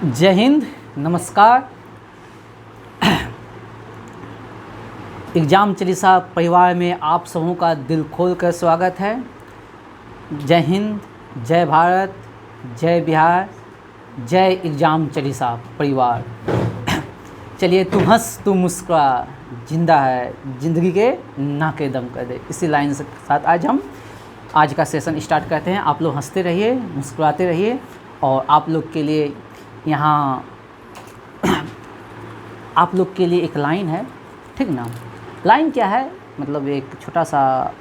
जय हिंद, नमस्कार। एग्ज़ाम चालीसा परिवार में आप सबों का दिल खोल कर स्वागत है। जय हिंद, जय भारत, जय बिहार, जय एग्ज़ाम चालीसा परिवार। चलिए, तू हंस तू मुस्कुरा, जिंदा है ज़िंदगी के नाके दम कर दे, इसी लाइन के साथ आज का सेशन स्टार्ट करते हैं। आप लोग हंसते रहिए, मुस्कुराते रहिए। और आप लोग के लिए यहाँ आप लोग के लिए एक लाइन है, ठीक ना। लाइन क्या है, मतलब एक छोटा सा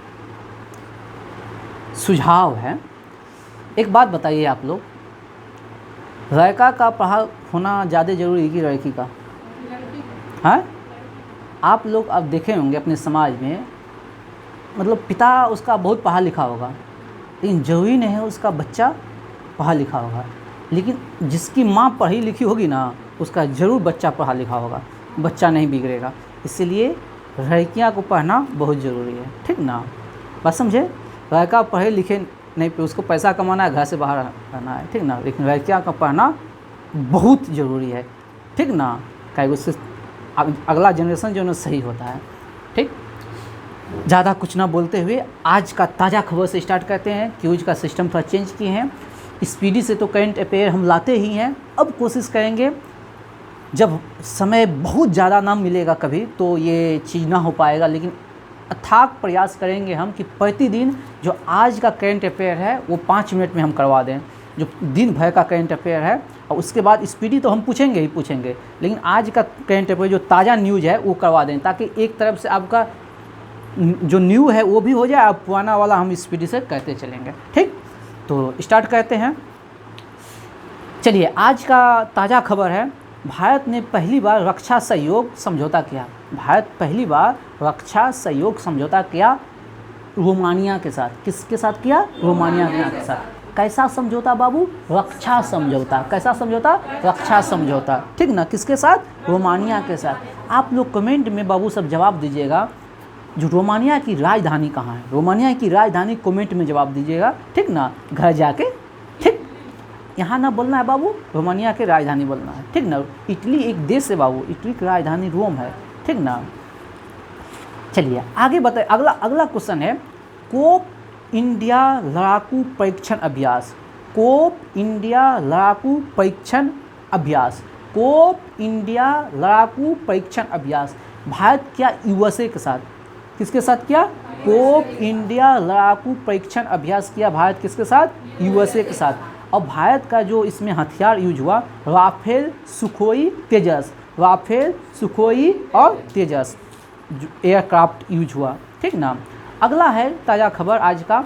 सुझाव है। एक बात बताइए आप लोग, लड़का का पढ़ा होना ज़्यादा ज़रूरी है कि लड़की का? हाँ, आप अब देखे होंगे अपने समाज में, मतलब पिता उसका बहुत पढ़ा लिखा होगा, लेकिन ज़रूरी नहीं है उसका बच्चा पढ़ा लिखा होगा। लेकिन जिसकी माँ पढ़ी लिखी होगी ना, उसका ज़रूर बच्चा पढ़ा लिखा होगा, बच्चा नहीं बिगड़ेगा। इसलिए लड़कियाँ को पढ़ना बहुत ज़रूरी है, ठीक ना। बात समझे? लड़का पढ़े लिखे नहीं पे उसको पैसा कमाना है, घर से बाहर रहना है, ठीक ना। लेकिन लड़कियाँ का पढ़ना बहुत ज़रूरी है, ठीक ना। क्या उससे अगला जनरेशन जो है सही होता है, ठीक। ज़्यादा कुछ ना बोलते हुए आज का ताज़ा खबर से स्टार्ट करते हैं। क्यूज का सिस्टम थोड़ा चेंज किए हैं। स्पीडी से तो करंट अफेयर हम लाते ही हैं। अब कोशिश करेंगे, जब समय बहुत ज़्यादा ना मिलेगा कभी तो ये चीज़ ना हो पाएगा, लेकिन अथाक प्रयास करेंगे हम कि प्रतिदिन जो आज का करंट अफेयर है वो 5 मिनट में हम करवा दें, जो दिन भर का करंट अफेयर है। और उसके बाद स्पीडी तो हम पूछेंगे ही पूछेंगे, लेकिन आज का करंट अफेयर जो ताज़ा न्यूज़ है वो करवा दें, ताकि एक तरफ से आपका जो न्यू है वो भी हो जाए, अब पुराना वाला हम स्पीडी से करते चलेंगे, ठीक। तो स्टार्ट करते हैं। चलिए, आज का ताज़ा खबर है, भारत ने पहली बार रक्षा सहयोग समझौता किया। भारत पहली बार रक्षा सहयोग समझौता किया रोमानिया के साथ। किसके साथ किया? रोमानिया के साथ। कैसा समझौता बाबू? रक्षा समझौता। कैसा समझौता? रक्षा समझौता, ठीक ना। किसके साथ? रोमानिया के साथ। आप लोग कमेंट में बाबू सब जवाब दीजिएगा, जो रोमानिया की राजधानी कहाँ है। रोमानिया की राजधानी कमेंट में जवाब दीजिएगा, ठीक ना, घर जाके, ठीक। यहाँ ना बोलना है बाबू, रोमानिया की राजधानी बोलना है, ठीक ना। इटली एक देश है बाबू, इटली की राजधानी रोम है, ठीक ना। चलिए आगे बताए। अगला क्वेश्चन है, कोप इंडिया लड़ाकू परीक्षण अभ्यास। कोप इंडिया लड़ाकू परीक्षण अभ्यास। कोप इंडिया लड़ाकू परीक्षण अभ्यास भारत क्या यूएसए के साथ? किसके साथ किया? कोप इंडिया लड़ाकू परीक्षण अभ्यास किया भारत किसके साथ? यूएसए के साथ। और भारत का जो इसमें हथियार यूज हुआ, राफेल, सुखोई, तेजस। राफेल, सुखोई और तेजस एयरक्राफ्ट यूज हुआ, ठीक ना। अगला है ताज़ा खबर आज का,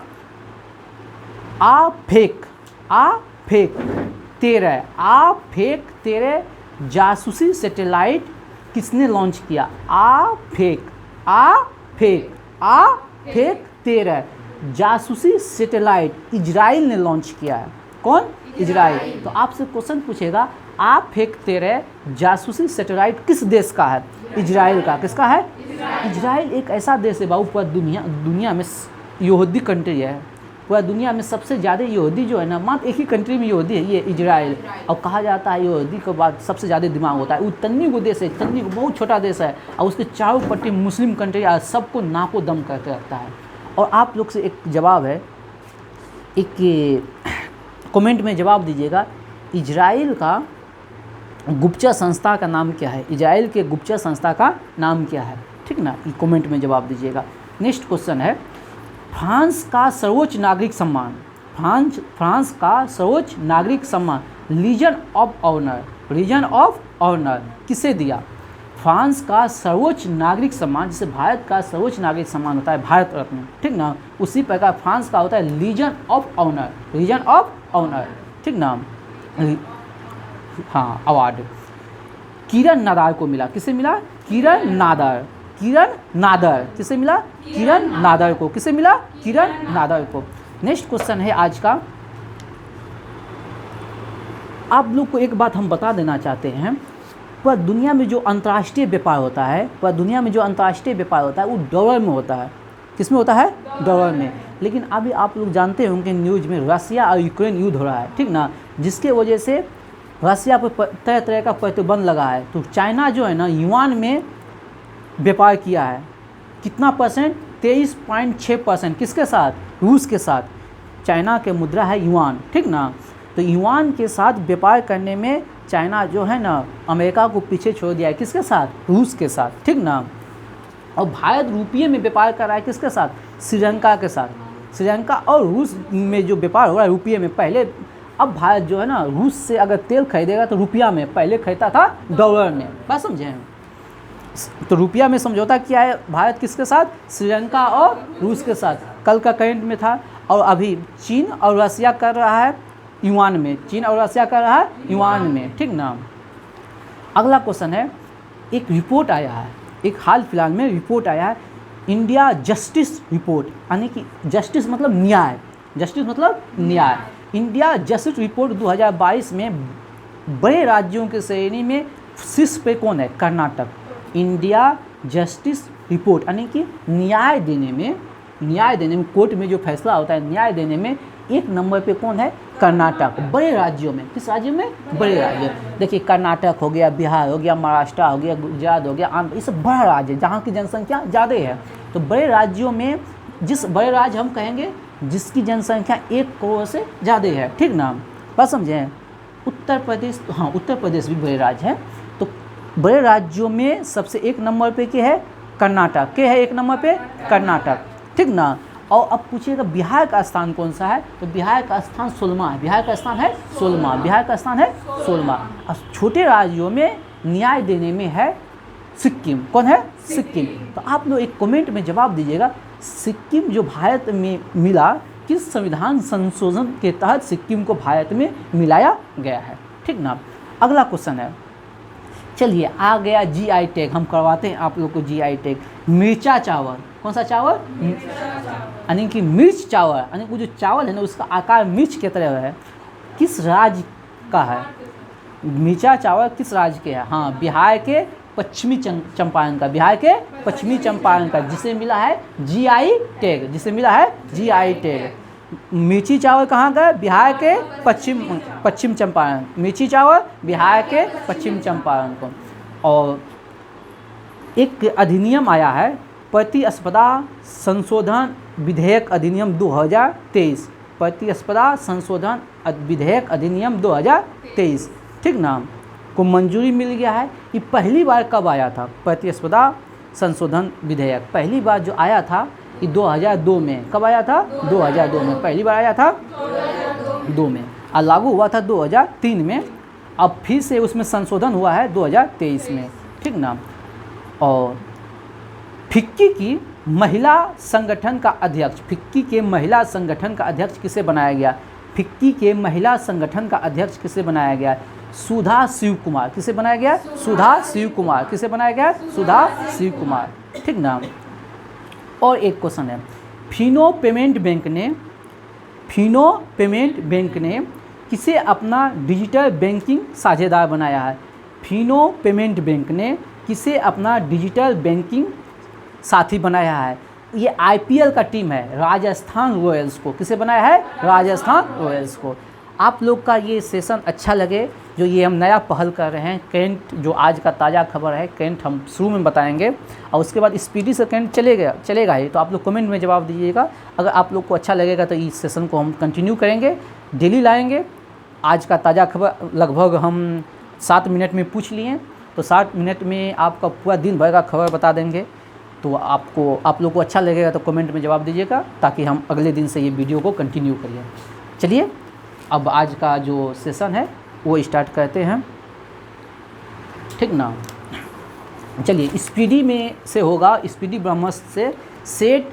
आफेक 13 जासूसी सैटेलाइट किसने लॉन्च किया? आफेक 13 जासूसी सैटेलाइट इजराइल ने लॉन्च किया है। कौन? इजराइल। तो आपसे क्वेश्चन पूछेगा, आफेक 13 जासूसी सैटेलाइट किस देश का है? इजराइल का। किसका है? इजराइल एक ऐसा देश है बाबू, पूरा दुनिया में यहूदी कंट्री है। पूरा दुनिया में सबसे ज़्यादा यहूदी जो है ना, मात्र एक ही कंट्री में यहूदी है, ये इजराइल। और कहा जाता है यहूदी के बाद सबसे ज़्यादा दिमाग होता है। वो तन्नी को देश है, तन्नी को बहुत छोटा देश है, और उसके चारों पट्टी मुस्लिम कंट्री सबको नाको दम करके रखता है। और आप लोग से एक जवाब है, एक कमेंट में जवाब दीजिएगा, इजराइल का गुप्तचर संस्था का नाम क्या है? इजराइल के गुप्तचर संस्था का नाम क्या है, ठीक ना। ये कमेंट में जवाब दीजिएगा। नेक्स्ट क्वेश्चन है, फ्रांस का सर्वोच्च नागरिक सम्मान। फ्रांस का सर्वोच्च नागरिक सम्मान लीजन ऑफ ऑनर किसे दिया? फ्रांस का सर्वोच्च नागरिक सम्मान, जैसे भारत का सर्वोच्च नागरिक सम्मान होता है भारत रत्न, ठीक ना, उसी प्रकार फ्रांस का होता है लीजन ऑफ ऑनर, ठीक ना। हाँ, अवार्ड किरण नादार को मिला। किसे मिला? किरण नादर। किसे मिला? किरण नादर को। किसे मिला? किरण नादर को। नेक्स्ट क्वेश्चन है आज का, आप लोग को एक बात हम बता देना चाहते हैं, पूरा दुनिया में जो अंतर्राष्ट्रीय व्यापार होता है, वो डॉलर में होता है। किस में होता है? डॉलर में। लेकिन अभी आप लोग जानते होंगे न्यूज़ में रसिया और यूक्रेन युद्ध हो रहा है, ठीक ना, जिसके वजह से रसिया पर तरह तरह का प्रतिबंध लगा है। तो चाइना जो है ना युआन में व्यापार किया है, कितना परसेंट, 23.6%। किसके साथ? रूस के साथ। चाइना के मुद्रा है युआन, ठीक ना। तो युआन के साथ व्यापार करने में चाइना जो है ना अमेरिका को पीछे छोड़ दिया है। किसके साथ? रूस के साथ, ठीक ना। और भारत रुपये में व्यापार कर रहा है किसके साथ? श्रीलंका के साथ। श्रीलंका और रूस में जो व्यापार हो रहा है रुपये में, पहले अब भारत जो है ना रूस से अगर तेल खरीदेगा तो रुपया में, पहले खरीदता था डॉलर में, बात समझे हैं। तो रुपया में समझौता किया है भारत किसके साथ? श्रीलंका और रूस के साथ। कल का करेंट में था। और अभी चीन और रसिया कर रहा है युआन में, चीन और रसिया कर रहा है युआन में, ठीक ना। अगला क्वेश्चन है, एक रिपोर्ट आया है, एक हाल फिलहाल में रिपोर्ट आया है, इंडिया जस्टिस रिपोर्ट, यानी कि जस्टिस मतलब न्याय, जस्टिस मतलब न्याय। इंडिया जस्टिस रिपोर्ट 2022 में बड़े राज्यों की श्रेणी में शीर्ष पे कौन है? कर्नाटक। इंडिया जस्टिस रिपोर्ट यानी कि न्याय देने में कोर्ट में जो फैसला होता है न्याय देने में 1 नंबर पे कौन है? कर्नाटक। बड़े राज्यों में, किस राज्य में? बड़े राज्य। देखिए कर्नाटक हो गया, बिहार हो गया, महाराष्ट्र हो गया, गुजरात हो गया, आंध्र, ये सब बड़ा राज्य है जहाँ की जनसंख्या ज़्यादा है। तो बड़े राज्यों में जिस बड़े राज्य हम कहेंगे जिसकी जनसंख्या 1 करोड़ से ज़्यादा है, ठीक ना, बात समझें। उत्तर प्रदेश, हाँ उत्तर प्रदेश भी बड़े राज्य है। तो बड़े राज्यों में सबसे 1 नंबर पे क्या है? कर्नाटक। क्या है 1 नंबर पे? कर्नाटक, ठीक ना। और अब पूछिएगा बिहार का स्थान कौन सा है? तो बिहार का स्थान 16वां है। बिहार का स्थान है 16वां, बिहार का स्थान है 16वां। और छोटे राज्यों में न्याय देने में है सिक्किम। कौन है? सिक्किम। तो आप लोग एक कमेंट में जवाब दीजिएगा, सिक्किम जो भारत में मिला किस संविधान संशोधन के तहत सिक्किम को भारत में मिलाया गया है, ठीक ना। अगला क्वेश्चन है, चलिए आ गया जीआई टैग, हम करवाते हैं आप लोग को जीआई टैग। मिर्चा चावल, कौन सा चावल? यानी कि मिर्च चावल, यानी वो जो चावल है ना उसका आकार मिर्च की तरह है, किस राज्य का है? मिर्चा चावल किस राज्य के है? हाँ बिहार के पश्चिमी चंपारण का, बिहार के पश्चिमी चंपारण का, जिसे मिला है जीआई टैग, जिसे मिला है जीआई टैग। मिर्ची चावल कहाँ का? बिहार के पश्चिम चंपारण। मिर्ची चावल बिहार के पश्चिम चंपारण को। और एक अधिनियम आया है, प्रतिस्पर्धा संशोधन विधेयक अधिनियम 2023, प्रतिस्पर्धा संशोधन विधेयक अधिनियम 2023, ठीक ना, को मंजूरी मिल गया है। ये पहली बार कब आया था? प्रतिस्पर्धा संशोधन विधेयक पहली बार जो आया था ये 2002 में। कब आया था? 2002 में पहली बार आया था, 2 में, और लागू हुआ था 2003 में। अब फिर से उसमें संशोधन हुआ है 2023 में, ठीक ना। और फिक्की की महिला संगठन का अध्यक्ष, फिक्की के महिला संगठन का अध्यक्ष किसे बनाया गया? फिक्की के महिला संगठन का अध्यक्ष किसे बनाया गया? सुधा शिव कुमार। किसे बनाया गया? सुधा शिव कुमार। किसे बनाया गया? सुधा शिव कुमार, ठीक ना। और एक क्वेश्चन है, फिनो पेमेंट बैंक ने किसे अपना डिजिटल बैंकिंग साझेदार बनाया है? फिनो पेमेंट बैंक ने किसे अपना डिजिटल बैंकिंग साथी बनाया है? ये आईपीएल का टीम है, राजस्थान रॉयल्स को। किसे बनाया है? राजस्थान रॉयल्स को। आप लोग का ये सेशन अच्छा लगे, जो ये हम नया पहल कर रहे हैं, करंट जो आज का ताज़ा खबर है, करंट हम शुरू में बताएंगे और उसके बाद स्पीडी से करंट चलेगा ही। तो आप लोग कमेंट में जवाब दीजिएगा। अगर आप लोग को अच्छा लगेगा तो इस सेशन को हम कंटिन्यू करेंगे, डेली लाएंगे। आज का ताज़ा खबर लगभग हम 7 मिनट में पूछ लिए, तो 7 मिनट में आपका पूरा दिन भर का खबर बता देंगे। तो आप लोग को अच्छा लगेगा तो कमेंट में जवाब दीजिएगा, ताकि हम अगले दिन से ये वीडियो को कंटिन्यू करिए। चलिए अब आज का जो सेशन है वो स्टार्ट करते हैं, ठीक ना। चलिए स्पीडी में से होगा, स्पीडी ब्रह्मस्त्र से सेट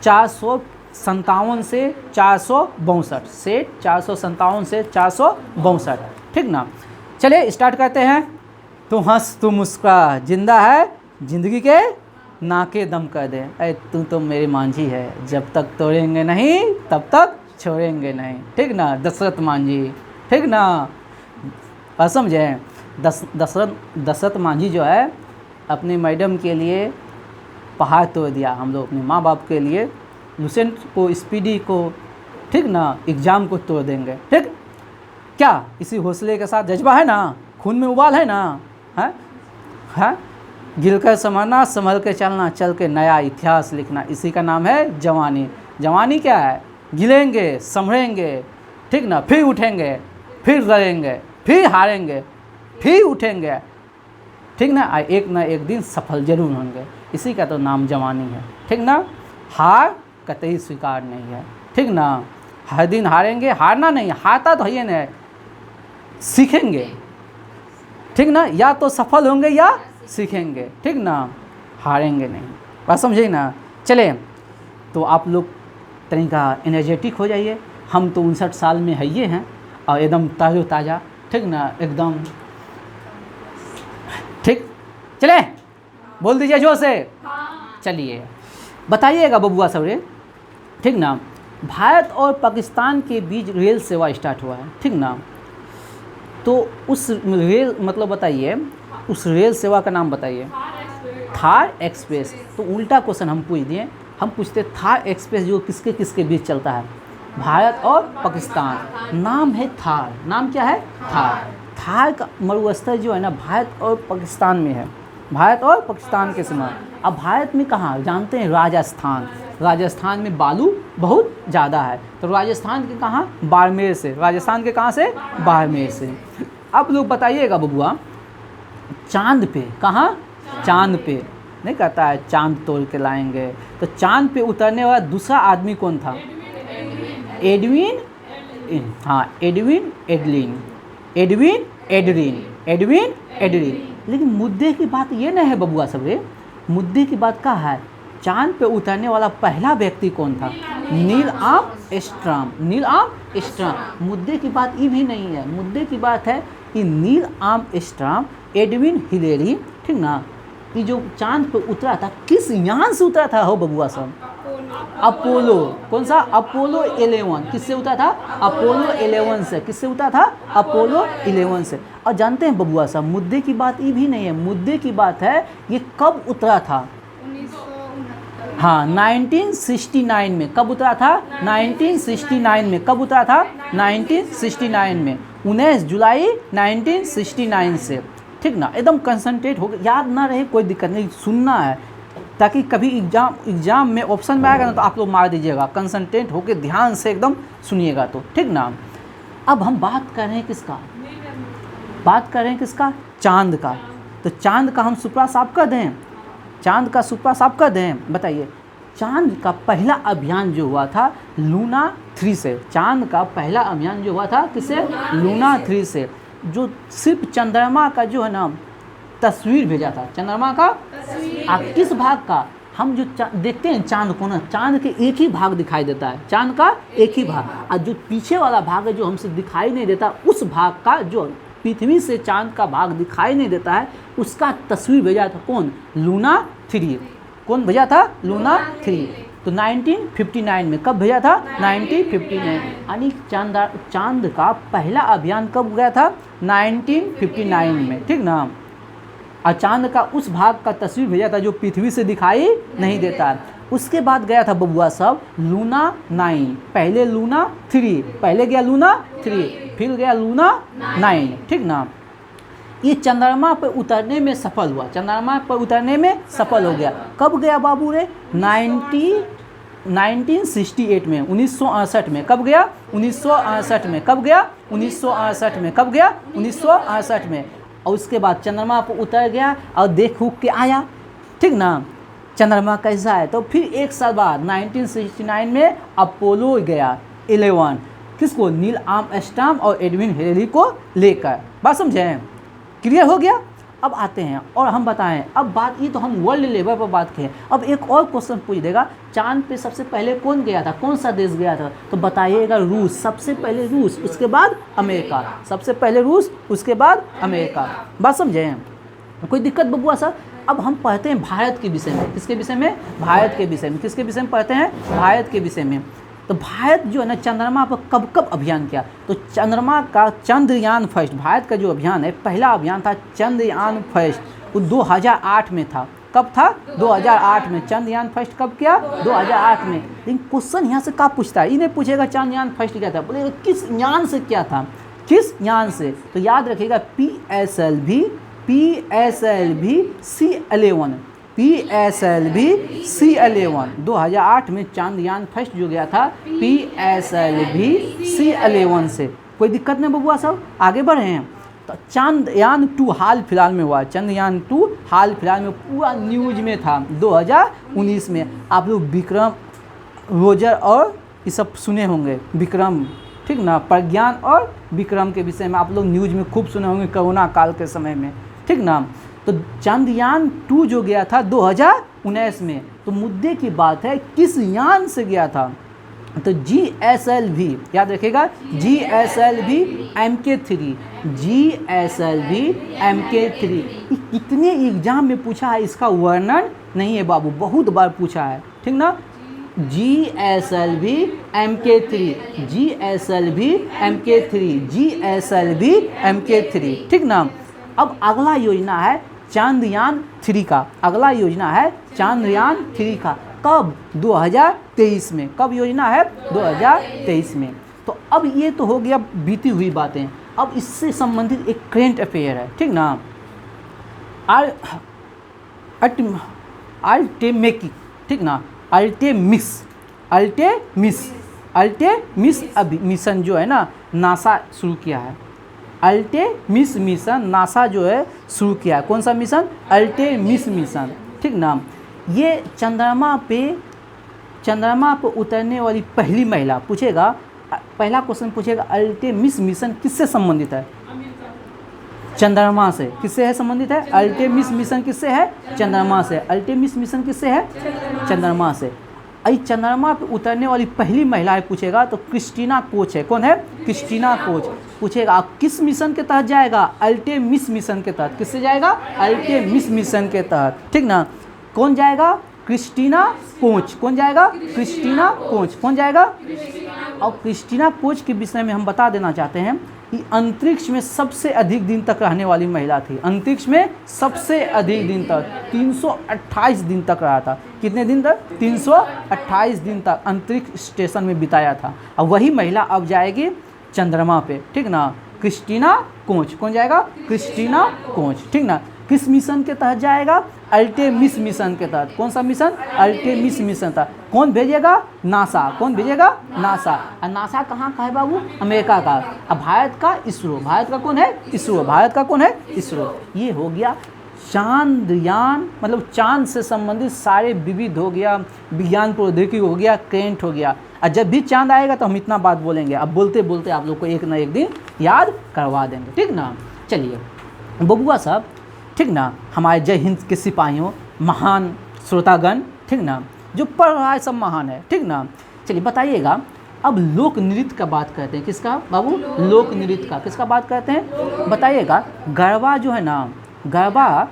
457 से 462, सेट 457 से 462, ठीक ना। चलिए स्टार्ट करते हैं। तू हंस तू मुस्कुरा, जिंदा है जिंदगी के नाके दम कर दे, अरे तू तो मेरी मांझी है, जब तक तोड़ेंगे नहीं तब तक छोड़ेंगे नहीं, ठीक ना। दशरथ मांझी, ठीक ना, समझे। दशरथ मांझी जो है अपने मैडम के लिए पहाड़ तोड़ दिया, हम लोग अपने माँ बाप के लिए लुसेंट को, स्पीडी को, ठीक ना, एग्ज़ाम को तोड़ देंगे, ठीक। क्या इसी हौसले के साथ जज्बा है ना, खून में उबाल है ना, है गिर कर संभलना, संभल के चलना, चल के नया इतिहास लिखना, इसी का नाम है जवानी। जवानी क्या है? गिलेंगे, संभलेंगे, ठीक ना, फिर उठेंगे, फिर लड़ेंगे, फिर हारेंगे, फिर उठेंगे, ठीक ना, एक ना एक दिन सफल जरूर होंगे। इसी का तो नाम जवानी है, ठीक ना। हार कतई स्वीकार नहीं है, ठीक ना। हर दिन हारेंगे, हारना नहीं, हारता तो है ना, सीखेंगे, ठीक ना, या तो सफल होंगे या सीखेंगे, ठीक ना, हारेंगे नहीं। बात समझे ना। चले तो आप लोग तरीका एनर्जेटिक हो जाइए। हम तो 59 साल में है ये हैं और एकदम ताज़ा, ठीक ना, एकदम ठीक। चले बोल दीजिए जोर से। चलिए बताइएगा बबुआ सब रे, ठीक ना। भारत और पाकिस्तान के बीच रेल सेवा स्टार्ट हुआ है, ठीक ना। तो उस रेल मतलब बताइए, उस रेल सेवा का नाम बताइए। थार एक्सप्रेस। तो उल्टा क्वेश्चन हम पूछ दिए, हम पूछते थार एक्सप्रेस जो किसके किसके बीच चलता है? भारत और पाकिस्तान। नाम है थार। नाम क्या है? थार। थार का मरुस्थल जो है ना भारत और पाकिस्तान में है, भारत और पाकिस्तान के सीमा। अब भारत में कहाँ जानते हैं? राजस्थान। राजस्थान में बालू बहुत ज़्यादा है, तो राजस्थान के कहाँ? बाड़मेर से। राजस्थान के कहाँ से? बाड़मेर से। अब लोग बताइएगा बबुआ, चांद पे, कहाँ? चांद पे नहीं कहता है चांद तोड़ के लाएंगे, तो चांद पे उतरने वाला दूसरा आदमी कौन था? एडविन, हाँ एडविन एडलिन, एडविन एडरिन, एडविन एडरिन। लेकिन मुद्दे की बात ये नहीं है बबुआ सब रे, मुद्दे की बात क्या है? चांद पे उतरने वाला पहला व्यक्ति कौन था? Neil Armstrong, Neil Armstrong. मुद्दे की बात ये भी नहीं है, मुद्दे की बात है कि नील आर्मस्ट्रांग, एडविन हिलेरी, ठीक ना, ये जो चांद पे उतरा था किस यान से उतरा था हो बबुआ सब? अपोलो। कौन सा? अपोलो 11। किससे उतरा था? अपोलो 11 से। किससे उतरा था? अपोलो 11 से। और जानते हैं बबुआ सब, मुद्दे की बात ये भी नहीं है, मुद्दे की बात है ये कब उतरा था? हाँ 1969 में। कब उतरा था? 1969 में। कब उतरा था? 1969 में, 19 जुलाई 1969 से, ठीक ना। एकदम कंसंट्रेट हो गया, याद ना रहे कोई दिक्कत नहीं, सुनना है ताकि कभी एग्जाम में ऑप्शन में आएगा ना तो आप लोग मार दीजिएगा। कंसंट्रेट होकर ध्यान से एकदम सुनिएगा तो, ठीक ना। अब हम बात कर रहे हैं किसका? बात कर रहे हैं किसका? चांद का। तो चांद का हम सुपड़ा साफ कर दें, चांद का सुपड़ा साफ कर दें। बताइए, चांद का पहला अभियान जो हुआ था लूना 3 से। चांद का पहला अभियान जो हुआ था किससे? लूना 3 से, जो सिर्फ चंद्रमा का जो है ना तस्वीर भेजा था। चंद्रमा का किस भाग का? हम जो देखते हैं चांद को ना, चांद के एक ही भाग दिखाई देता है, चांद का एक ही भाग, और जो पीछे वाला भाग है जो हमसे दिखाई नहीं देता, उस भाग का जो पृथ्वी से चांद का भाग दिखाई नहीं देता है उसका तस्वीर भेजा था कौन? लूना 3। कौन भेजा था? लूना 3। तो 1959 में। कब भेजा था? 1959। यानी चांद का पहला अभियान कब गया था? 1959 में, ठीक ना। और चांद का उस भाग का तस्वीर भेजा था जो पृथ्वी से दिखाई नहीं देता। उसके बाद गया था बबुआ सब लूना 9। पहले लूना 3, पहले गया लूना 3, फिर गया लूना 9, ठीक ना। ये चंद्रमा पर उतरने में सफल हुआ, चंद्रमा पर उतरने में सफल हो गया। कब गया बाबू रे? 1968 में, 1968 में। कब गया? 1968 में। कब गया? 1968 में। कब गया? 1968 में। और उसके बाद चंद्रमा पर उतर गया और देख उख के आया, ठीक ना। चंद्रमा कैसा है? तो फिर एक साल बाद 1969 में अपोलो गया 11, किसको? नील आर्मस्ट्रांग और एडविन हिलेरी को लेकर। बात समझे? क्लियर हो गया? अब आते हैं और हम बताएं, अब बात ये तो हम वर्ल्ड लेवल पर बात किए। अब एक और क्वेश्चन पूछ देगा, चांद पे सबसे पहले कौन गया था? कौन सा देश गया था? तो बताइएगा रूस। सबसे पहले रूस, उसके बाद अमेरिका। सबसे पहले रूस, उसके बाद अमेरिका। बात समझे? कोई दिक्कत बबुआ सर? अब हम पढ़ते हैं भारत के विषय में। किसके विषय में? भारत के विषय में। किसके विषय में पढ़ते हैं? भारत के विषय में। तो भारत जो है ना चंद्रमा पर कब कब अभियान किया? तो चंद्रमा का चंद्रयान फर्स्ट, भारत का जो अभियान है पहला अभियान था चंद्रयान फर्स्ट, वो 2008 में था। कब था? 2008 में। चंद्रयान फर्स्ट कब किया? 2008 में। लेकिन क्वेश्चन यहाँ से क्या पूछता है? इन्हें पूछेगा चंद्रयान फर्स्ट क्या था, बोलेगा किस यान से क्या था? किस यान से? तो याद रखिएगा PSLV C11 PSLV C11 2008 में चांद्रयान फर्स्ट जो गया था PSLV C11 से। कोई दिक्कत नहीं बबुआ, सब आगे बढ़े हैं। तो चांद्रयान 2 हाल फिलहाल में हुआ, चंद्रयान 2 हाल फिलहाल में पूरा न्यूज में था 2019 में। आप लोग विक्रम, रोजर और ये सब सुने होंगे, विक्रम, ठीक ना, प्रज्ञान और विक्रम के विषय में आप लोग न्यूज में खूब सुने होंगे कोरोना काल के समय में, ठीक ना। तो चांद्रयान 2 जो गया था 2019 में, तो मुद्दे की बात है किस यान से गया था? तो GSLV, याद रखिएगा GSLV MK3, GSLV MK3। कितने एग्जाम में पूछा है, इसका वर्णन नहीं है बाबू, बहुत बार पूछा है, ठीक ना। GSLV MK3, GSLV MK3, GSLV MK3, ठीक ना। अब अगला योजना है चांद्रयान 3 का, अगला योजना है चांद्रयान 3 का। कब? 2023 में। कब योजना है? 2023 में। तो अब ये तो हो गया बीती हुई बातें, अब इससे संबंधित एक करेंट अफेयर है, ठीक ना। अल्टेमेकी, ठीक ना, अल्टेमिस मिशन जो है ना, नासा शुरू किया है। अल्टेमिस मिशन नासा जो है शुरू किया है। कौन सा मिशन? अल्टेमिस मिशन, ठीक ना। ये चंद्रमा पे उतरने वाली पहली महिला, पूछेगा पहला क्वेश्चन पूछेगा अल्टेमिस मिशन किससे संबंधित है? चंद्रमा से। किससे है संबंधित है? अल्टेमिस मिशन किससे है? चंद्रमा से। अल्टेमिस मिशन किससे है? चंद्रमा से। चंद्रमा पे उतरने वाली पहली महिला है पूछेगा, तो क्रिस्टीना कोच है। कौन है? Christina coach. पूछेगा आप किस मिशन के तहत जाएगा? अल्टेमिस मिशन के तहत। किससे जाएगा? अल्टेमिस मिशन के तहत, ठीक ना। कौन जाएगा? Christina coach. कौन जाएगा? Christina coach. कौन जाएगा? और क्रिस्टीना कोच के विषय में हम बता देना चाहते हैं कि अंतरिक्ष में सबसे अधिक दिन तक रहने वाली महिला थी। अंतरिक्ष में सबसे अधिक दिन तक 328 दिन तक रहा था। कितने दिन तक? 328 दिन तक अंतरिक्ष स्टेशन में बिताया था। अब वही महिला अब जाएगी चंद्रमा पे, ठीक ना। Christina coach. कौन जाएगा? क्रिस्टीना कोच, ठीक ना। किस मिशन के तहत जाएगा? अल्टेमिस मिशन के तहत। कौन सा मिशन? अल्टेमिस मिशन था। कौन भेजेगा? नासा। कौन भेजेगा? नासा। और नासा कहाँ का है बाबू? अमेरिका का। अब भारत का इसरो। भारत का कौन है? इसरो। भारत का कौन है? इसरो। ये हो गया चांद्रयान, मतलब चांद से संबंधित सारे विविध हो गया, विज्ञान प्रौद्योगिकी हो गया, करेंट हो गया। और जब भी चांद आएगा तो हम इतना बात बोलेंगे। अब बोलते बोलते आप लोग को एक ना एक दिन याद करवा देंगे, ठीक ना। चलिए बबुआ साहब, ठीक ना, हमारे जय हिंद के सिपाहियों, महान श्रोतागण, ठीक ना, जो पढ़ रहा है सब महान है, ठीक ना। चलिए बताइएगा, अब लोक नृत्य का बात करते हैं। किसका बाबू? लोक नृत्य का। किसका बात करते हैं? बताइएगा। गरबा जो है ना, गरबा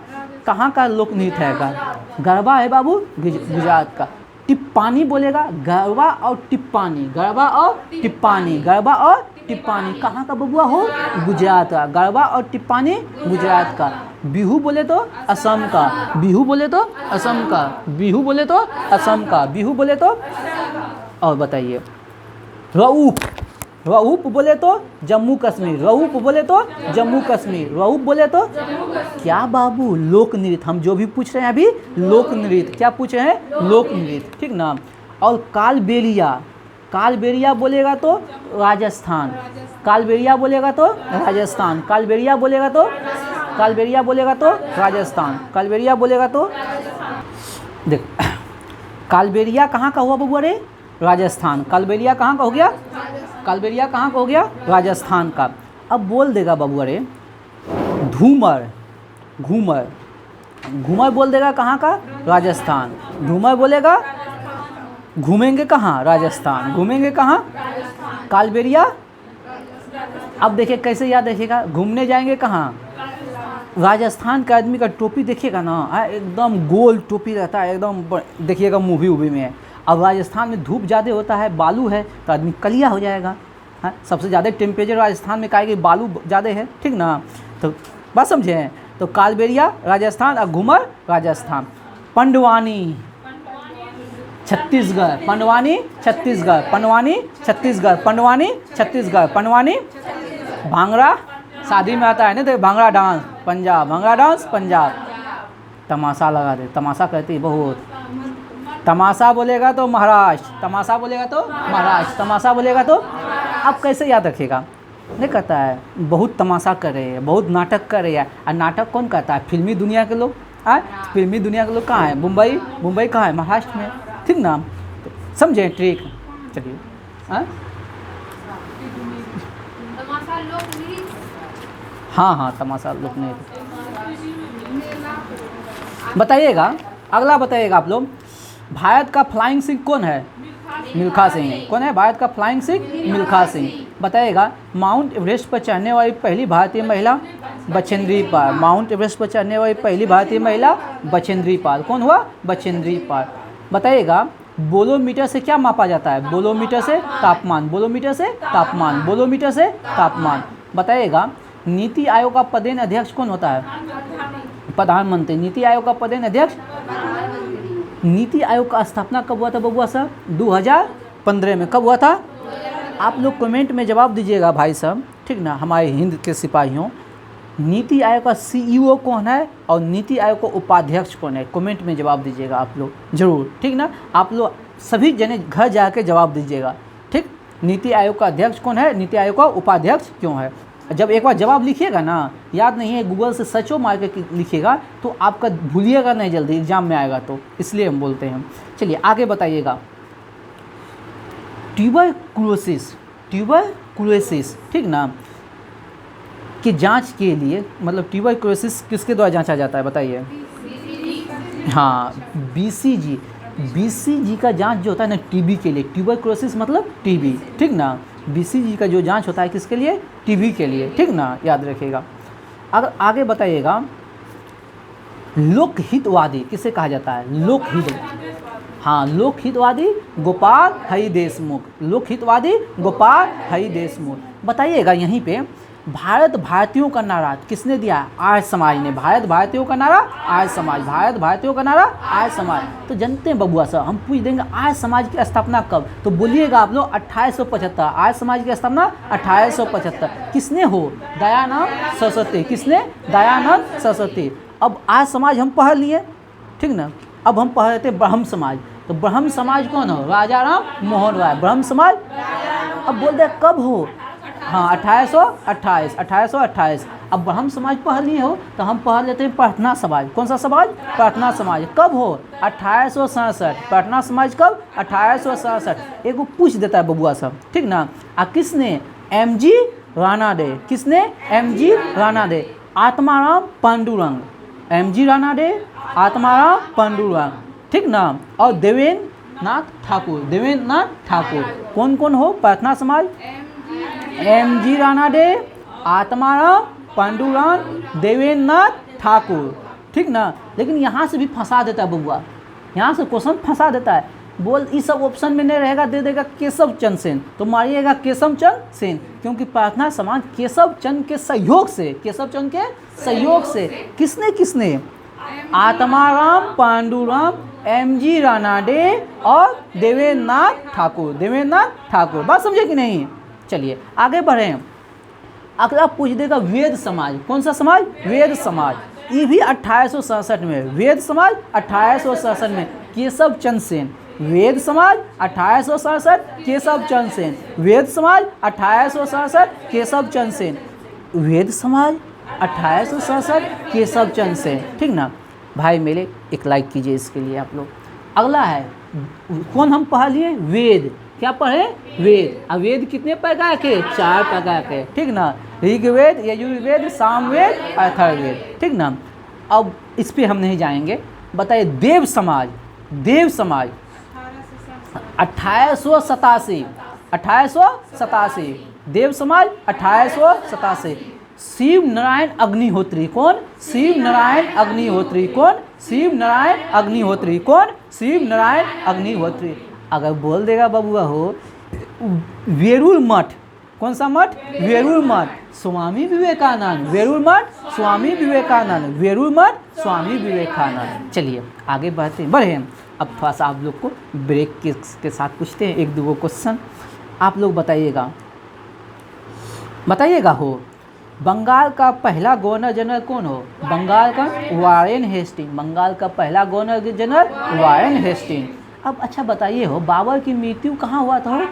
कहाँ का लोक नृत्य है? गरबा है बाबू गुजरात का। टिप्पानी बोलेगा, गरबा और टिप्पानी, गरबा और टिप्पानी, गरबा और टिप्पानी कहाँ का बबुआ हो? गुजरात का। गरबा और टिप्पानी गुजरात का। बिहू बोले तो असम का, बिहू बोले तो असम का, बिहू बोले तो असम का, बिहू बोले तो। और बताइए, रऊफ, रऊफ बोले तो जम्मू कश्मीर, रऊफ बोले तो जम्मू कश्मीर, रऊफ बोले तो क्या बाबू? लोक नृत्य। हम जो भी पूछ रहे हैं अभी लोक नृत्य। क्या पूछ रहे हैं? लोक नृत्य, ठीक ना। और कालबेलिया, कालबेलिया बोलेगा तो राजस्थान, कालबेलिया बोलेगा तो राजस्थान, कालबेलिया बोलेगा तो, कालबेलिया बोलेगा तो राजस्थान, कालबेलिया बोलेगा तो देख, कालबेलिया कहाँ का हुआ बबुआ रे? राजस्थान। कालबेलिया कहाँ का हो गया? कालबेलिया कहाँ का हो गया? राजस्थान का। अब बोल देगा बबुआ रे धूमर, घूमर, घूमर बोल देगा कहाँ का? राजस्थान। घूमर बोलेगा, घूमेंगे कहाँ? राजस्थान। घूमेंगे कहाँ? कालबेलिया। अब देखिए कैसे याद रखिएगा, घूमने जाएंगे कहाँ? राजस्थान का आदमी का टोपी देखिएगा ना, एकदम गोल टोपी रहता है, एकदम देखिएगा मूवी वूवी में। अब राजस्थान में धूप ज़्यादा होता है, बालू है, तो आदमी कलिया हो जाएगा। हाँ, सबसे ज़्यादा टेम्परेचर राजस्थान में काहे? बालू ज़्यादा है, ठीक ना। तो बात समझे? तो कालबेलिया राजस्थान और घूमर राजस्थान। पंडवानी छत्तीसगढ़, पंडवानी छत्तीसगढ़, पंडवानी छत्तीसगढ़, पंडवानी छत्तीसगढ़, पंडवानी भांगड़ा शादी में आता है ना, तो भांगड़ा डांस पंजाब, भांगड़ा डांस पंजाब। तमाशा लगा दे, तमाशा कहती है बहुत। तमाशा बोलेगा तो महाराष्ट्र, तमाशा बोलेगा तो महाराष्ट्र, तमाशा बोलेगा तो आप कैसे याद रखिएगा। नहीं कहता है बहुत तमाशा कर रहे हैं, बहुत नाटक कर रहे हैं। और नाटक कौन करता है? फिल्मी दुनिया के लोग। फिल्मी दुनिया के लोग कहाँ हैं? मुंबई, मुंबई कहाँ है? महाराष्ट्र में, ठीक ना। तो समझे ट्रिक। चलिए हाँ हाँ, तमाशा लोक नृत्य बताइएगा। अगला बताइएगा आप लोग, भारत का फ्लाइंग सिख कौन है? मिल्खा सिंह। कौन है भारत का फ्लाइंग सिख? मिल्खा सिंह। बताइएगा, माउंट एवरेस्ट पर चढ़ने वाली पहली भारतीय महिला? बचेंद्री पाल। माउंट एवरेस्ट पर चढ़ने वाली पहली भारतीय महिला बचेंद्री पाल। कौन हुआ? बचेंद्री पाल। बताइएगा, बोलोमीटर से क्या मापा जाता है? बोलोमीटर से तापमान, बोलोमीटर से तापमान, बोलोमीटर से तापमान। बताइएगा, नीति आयोग का पदेन अध्यक्ष कौन होता है? प्रधानमंत्री। नीति आयोग का पदेन अध्यक्ष? नीति आयोग का स्थापना कब हुआ था बबुआ साहब? 2015 में। कब हुआ था? आप लोग कमेंट में जवाब दीजिएगा भाई साहब, ठीक ना। हमारे हिंद के सिपाहियों, नीति आयोग का सीईओ कौन है और नीति आयोग का उपाध्यक्ष कौन है? कमेंट में जवाब दीजिएगा आप लोग जरूर, ठीक ना। आप लोग सभी जने घर जाके जवाब दीजिएगा, ठीक। नीति आयोग का अध्यक्ष कौन है? नीति आयोग का उपाध्यक्ष क्यों है? जब एक बार जवाब लिखिएगा ना, याद नहीं है, गूगल से सर्चो मार के लिखिएगा तो आपका भूलिएगा नहीं जल्दी, एग्जाम में आएगा तो, इसलिए हम बोलते हैं। चलिए आगे बताइएगा, ट्यूबरकुलोसिस, ट्यूबरकुलोसिस, ठीक ना, की जांच के लिए, मतलब ट्यूबरकुलोसिस किसके द्वारा जांचा जाता है बताइए? हाँ, बीसीजी। बीसीजी का जांच जो होता है ना टीबी के लिए, ट्यूबरकुलोसिस मतलब टीबी, ठीक ना। बीसीजी का जो जांच होता है किसके लिए? टीबी के लिए, ठीक ना, याद रखिएगा। अगर आगे बताइएगा, लोकहितवादी किसे कहा जाता है? लोकहित, हाँ, लोकहितवादी गोपाल हरि देशमुख। लोकहितवादी गोपाल हरि देशमुख। बताइएगा यहीं पे, भारत भारतीयों का नारा किसने दिया? आर्य समाज ने। भारत भारतीयों का नारा आर्य समाज, भारत भारतीयों का नारा आर्य समाज। तो जानते हैं बबुआ साहब, हम पूछ देंगे आर्य समाज की स्थापना कब, तो बोलिएगा आप लोग 1875। आर्य समाज की स्थापना 1875। किसने हो? दयानंद सरस्वती। किसने? दयानंद सरस्वती। अब आर्य समाज हम पढ़ लिए, ठीक ना। अब हम पढ़ लेते ब्रह्म समाज। तो ब्रह्म समाज कौन हो? राजा राम मोहन राय। ब्रह्म समाज अब बोल दे कब हो? हाँ, 1828, 1828। अब ब्रह्म समाज पढ़ लिए हो तो हम पढ़ लेते हैं प्रार्थना समाज। कौन सा समाज? प्रार्थना समाज। कब हो? 1867। प्रार्थना समाज कब? 1867। एगो पूछ देता है बबुआ साहब, ठीक ना। आ किसने? एमजी रानाडे। किसने? एमजी रानाडे। आत्माराम पांडुरंग। एमजी रानाडे, आत्माराम पांडुरंग, ठीक ना। और देवेंद्र नाथ ठाकुर। देवेंद्र नाथ ठाकुर। कौन कौन हो? प्रार्थना समाज एमजी रानाडे, आत्माराम पांडुरंग, देवेंद्र नाथ ठाकुर, ठीक ना। लेकिन यहाँ से भी फंसा देता है बबुआ, यहाँ से क्वेश्चन फंसा देता है। बोल इस सब ऑप्शन में नहीं रहेगा, दे देगा केशव चंद्र सेन, तो मारिएगा केशव चंद्र सेन, क्योंकि प्रार्थना समाज केशव चंद्र के सहयोग से, केशव चंद्र के सहयोग से किसने किसने? आत्माराम पांडुरंग, एमजी रानाडे और देवेंद्र नाथ ठाकुर। देवेंद्र नाथ ठाकुर। बात समझे कि नहीं? चलिए आगे बढ़ें। अगला पूछ देगा वेद समाज। कौन सा समाज? वेद समाज। ये भी 1867 में। वेद समाज 1867 में केशव चंद्र सेन। वेद समाज 1867 केशव चंद्र सेन। वेद समाज 1867 केशव चंद्र सेन। वेद समाज 1867 केशव चंद्र सेन, ठीक ना। भाई मेरे एक लाइक कीजिए इसके लिए आप लोग। अगला है, कौन हम पढ़ लिए? वेद। क्या पढ़े? वेद। अब वेद कितने प्रकार के? 4 प्रकार के, ठीक ना। ऋग्वेद, यजुर्वेद, सामवेद, अथर्ववेद, ठीक ना। अब इस पे हम नहीं जाएंगे। बताइए देव समाज। देव समाज 1887। 1887 देव समाज 1887। शिव नारायण अग्निहोत्री। कौन? शिव नारायण अग्निहोत्री। कौन? शिव नारायण अग्निहोत्री। कौन? शिव नारायण अग्निहोत्री। अगर बोल देगा बबुआ हो वेरूल मठ। कौन सा मठ? वेरूल मठ स्वामी विवेकानंद। वेरूल मठ स्वामी विवेकानंद। वेरूल मठ स्वामी विवेकानंद। चलिए आगे बढ़े। अब थोड़ा सा आप लोग को ब्रेक के साथ पूछते हैं एक दो क्वेश्चन। आप लोग बताइएगा, बताइएगा हो, बंगाल का पहला गवर्नर जनरल कौन हो? बंगाल का वारेन हेस्टिंग। बंगाल का पहला गवर्नर जनरल वारेन हेस्टिंग। अब अच्छा बताइए हो, बाबर की मृत्यु कहाँ हुआ था हो?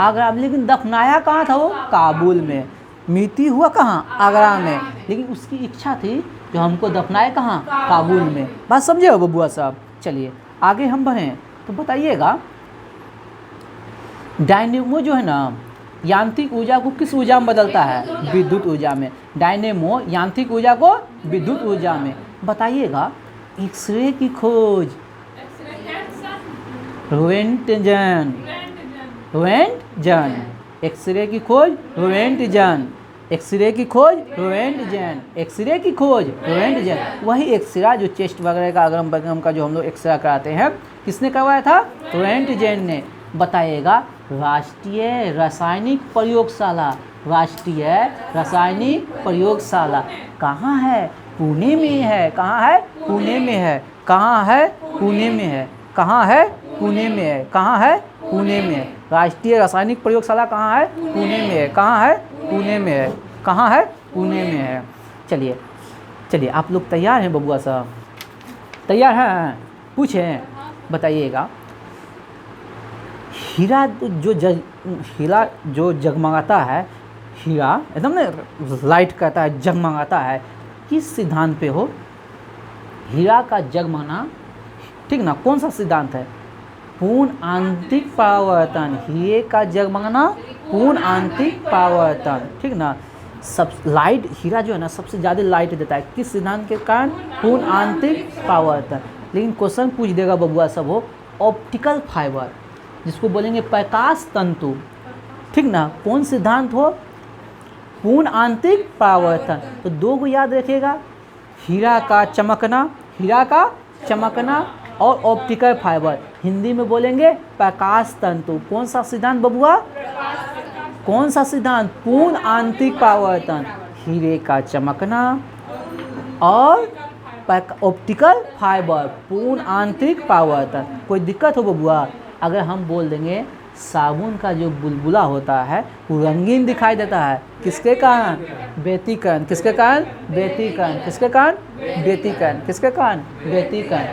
आगरा में। लेकिन दफनाया कहाँ था हो? काबुल में। मृत्यु हुआ कहाँ? आगरा में। लेकिन उसकी इच्छा थी जो हमको दफनाए कहाँ? काबुल में। बात समझे हो बबुआ साहब? चलिए आगे हम बढ़ें तो बताइएगा, डायनेमो जो है ना, यांत्रिक ऊर्जा को किस ऊर्जा में बदलता है? विद्युत ऊर्जा में। डायनेमो यांत्रिक ऊर्जा को विद्युत ऊर्जा में। बताइएगा, एक्सरे की खोज रोएंटजन। रोएंटजन। एक्सरे की खोज रोएंटजन। एक्सरे की खोज रोएंटजन। एक्सरे की खोज रोएंटजन। वही एक्सरा जो चेस्ट वगैरह का, अगरम बगरम का जो हम लोग एक्सरा कराते हैं, किसने करवाया था? रोएंटजन ने। बताइएगा, राष्ट्रीय रासायनिक प्रयोगशाला। राष्ट्रीय रासायनिक प्रयोगशाला कहाँ है? पुणे में है। कहाँ है? पुणे में है। कहाँ है? पुणे में है। कहाँ है? पुणे में है। कहाँ है? पुणे में है। राष्ट्रीय रासायनिक प्रयोगशाला कहाँ है? पुणे में है। कहाँ है? पुणे में है। कहाँ है? पुणे में है। चलिए चलिए, आप लोग तैयार हैं बबुआ साहब? तैयार हैं? पूछें, बताइएगा, हीरा जो जगमगाता है, हीरा एकदम ना लाइट करता है, जगमगाता है, किस सिद्धांत पे हो? हीरा का जगमगाना, ठीक ना, कौन सा सिद्धांत है? पूर्ण आंतरिक परावर्तन। हीरे का जगमगाना पूर्ण आंतरिक परावर्तन, ठीक ना। सब लाइट, हीरा जो है ना सबसे ज़्यादा लाइट देता है, किस सिद्धांत के कारण? पूर्ण आंतरिक परावर्तन। लेकिन क्वेश्चन पूछ देगा बबुआ सब हो, ऑप्टिकल फाइबर, जिसको बोलेंगे प्रकाश तंतु, ठीक ना, कौन सिद्धांत हो? पूर्ण आंतरिक परावर्तन। तो दो को याद रखिएगा, हीरा का चमकना, हीरा का चमकना, और ऑप्टिकल फाइबर, हिंदी में बोलेंगे प्रकाश तंतु। कौन सा सिद्धांत बबुआ? कौन सा सिद्धांत? पूर्ण आंतरिक परावर्तन। हीरे का चमकना और ऑप्टिकल फाइबर, पूर्ण आंतरिक परावर्तन। कोई दिक्कत हो बबुआ? अगर हम बोल देंगे साबुन का जो बुलबुला होता है वो रंगीन दिखाई देता है, किसके कारण? व्यतिकरण। किसके कारण? व्यतिकरण। किसके कारण? व्यतिकरण। किसके कारण? व्यतिकरण,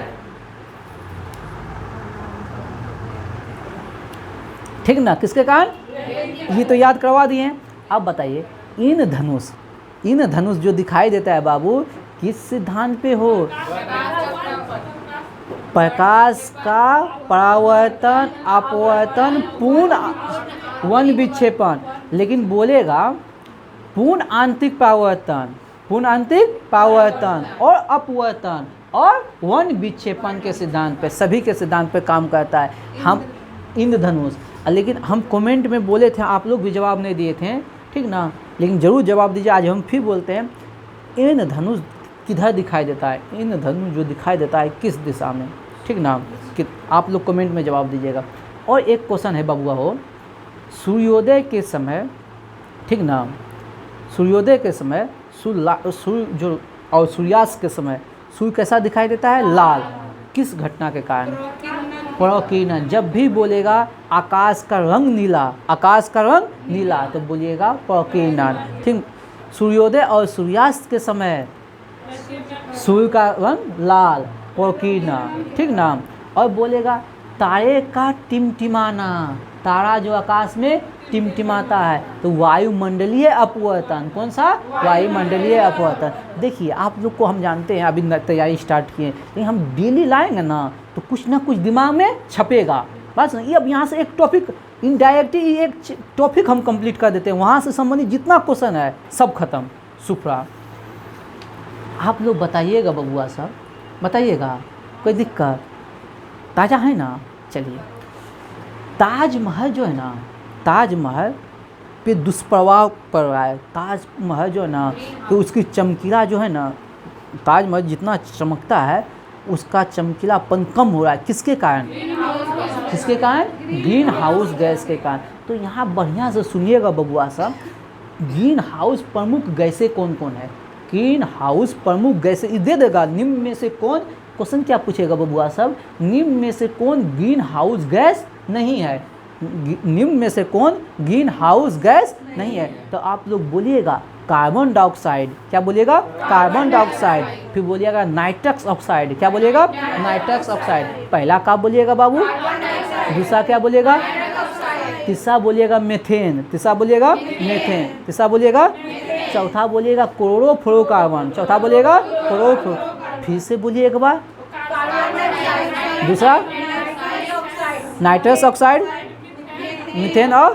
ठीक ना, किसके कारण? ये तो याद करवा दिए। अब बताइए, इन धनुष जो दिखाई देता है बाबू, किस सिद्धांत पे हो? प्रकाश का परावर्तन, अपवर्तन, पूर्ण वन विक्षेपण। लेकिन बोलेगा पूर्ण आंतरिक परावर्तन, पूर्ण आंतरिक परावर्तन और अपवर्तन और वन विक्षेपण के सिद्धांत पे, सभी के सिद्धांत पे काम करता है हम इंद्रधनुष। लेकिन हम कमेंट में बोले थे, आप लोग भी जवाब नहीं दिए थे, ठीक ना, लेकिन ज़रूर जवाब दीजिए। आज हम फिर बोलते हैं, इंद्रधनुष किधर दिखाई देता है? इंद्रधनुष जो दिखाई देता है किस दिशा में, ठीक ना, कि आप लोग कमेंट में जवाब दीजिएगा। और एक क्वेश्चन है बबुआ हो, सूर्योदय के समय, ठीक ना, सूर्योदय के समय सूर्य जो, और सूर्यास्त के समय सूर्य कैसा दिखाई देता है? लाल। किस घटना के कारण? प्रकीर्णन। जब भी बोलेगा आकाश का रंग नीला, आकाश का रंग नीला, तो बोलिएगा प्रकीर्णन, ठीक। सूर्योदय और सूर्यास्त के समय सूर्य का रंग लाल, प्रकीर्णन, ठीक ना। और बोलेगा तारे का टिमटिमाना, तारा जो आकाश में टिमटिमाता है, तो वायुमंडलीय अपवर्तन। कौन सा? वायुमंडलीय अपवर्तन। देखिए आप लोग को हम जानते हैं, अभी तैयारी स्टार्ट किए, लेकिन हम डेली लाएंगे ना तो कुछ ना कुछ दिमाग में छपेगा। बस ये अब यहाँ से एक टॉपिक इनडायरेक्टली एक टॉपिक हम कंप्लीट कर देते हैं, वहाँ से संबंधित जितना क्वेश्चन है सब खत्म। सुप्रा, आप लोग बताइएगा बबुआ साहब, बताइएगा, कोई दिक्कत? ताज़ा है ना? चलिए, ताजमहल जो है ना, ताजमहल पे दुष्प्रभाव पड़ रहा है। ताजमहल जो है ना, तो उसकी चमकीला जो है ना, ताजमहल जितना चमकता है उसका चमकीलापन कम हो रहा है। किसके कारण? किसके कारण? ग्रीन हाउस गैस के कारण। तो यहाँ बढ़िया से सुनिएगा बबुआ साहब, ग्रीन हाउस प्रमुख गैसें कौन कौन है? ग्रीन हाउस प्रमुख गैसें दे देगा, निम्न में से कौन, क्वेश्चन क्या पूछेगा बबुआ साहब, निम्न में से कौन ग्रीन हाउस गैस नहीं है? निम्न में से कौन ग्रीन हाउस गैस नहीं है? तो आप लोग बोलिएगा कार्बन डाइऑक्साइड। क्या बोलिएगा? Carbon dioxide. फिर बोलिएगा नाइट्रस ऑक्साइड। क्या बोलिएगा? Nitrous oxide. पहला क्या बोलिएगा बाबू? दूसरा क्या बोलिएगा? तीसरा बोलिएगा मेथेन। तीसरा बोलिएगा मेथेन। तीसरा बोलिएगा, चौथा बोलिएगा क्लोरोफ्लोरोकार्बन। चौथा बोलिएगा क्लोरोफ्लो। फिर से बोलिए एक बार। दूसरा नाइट्रस ऑक्साइड, मीथेन और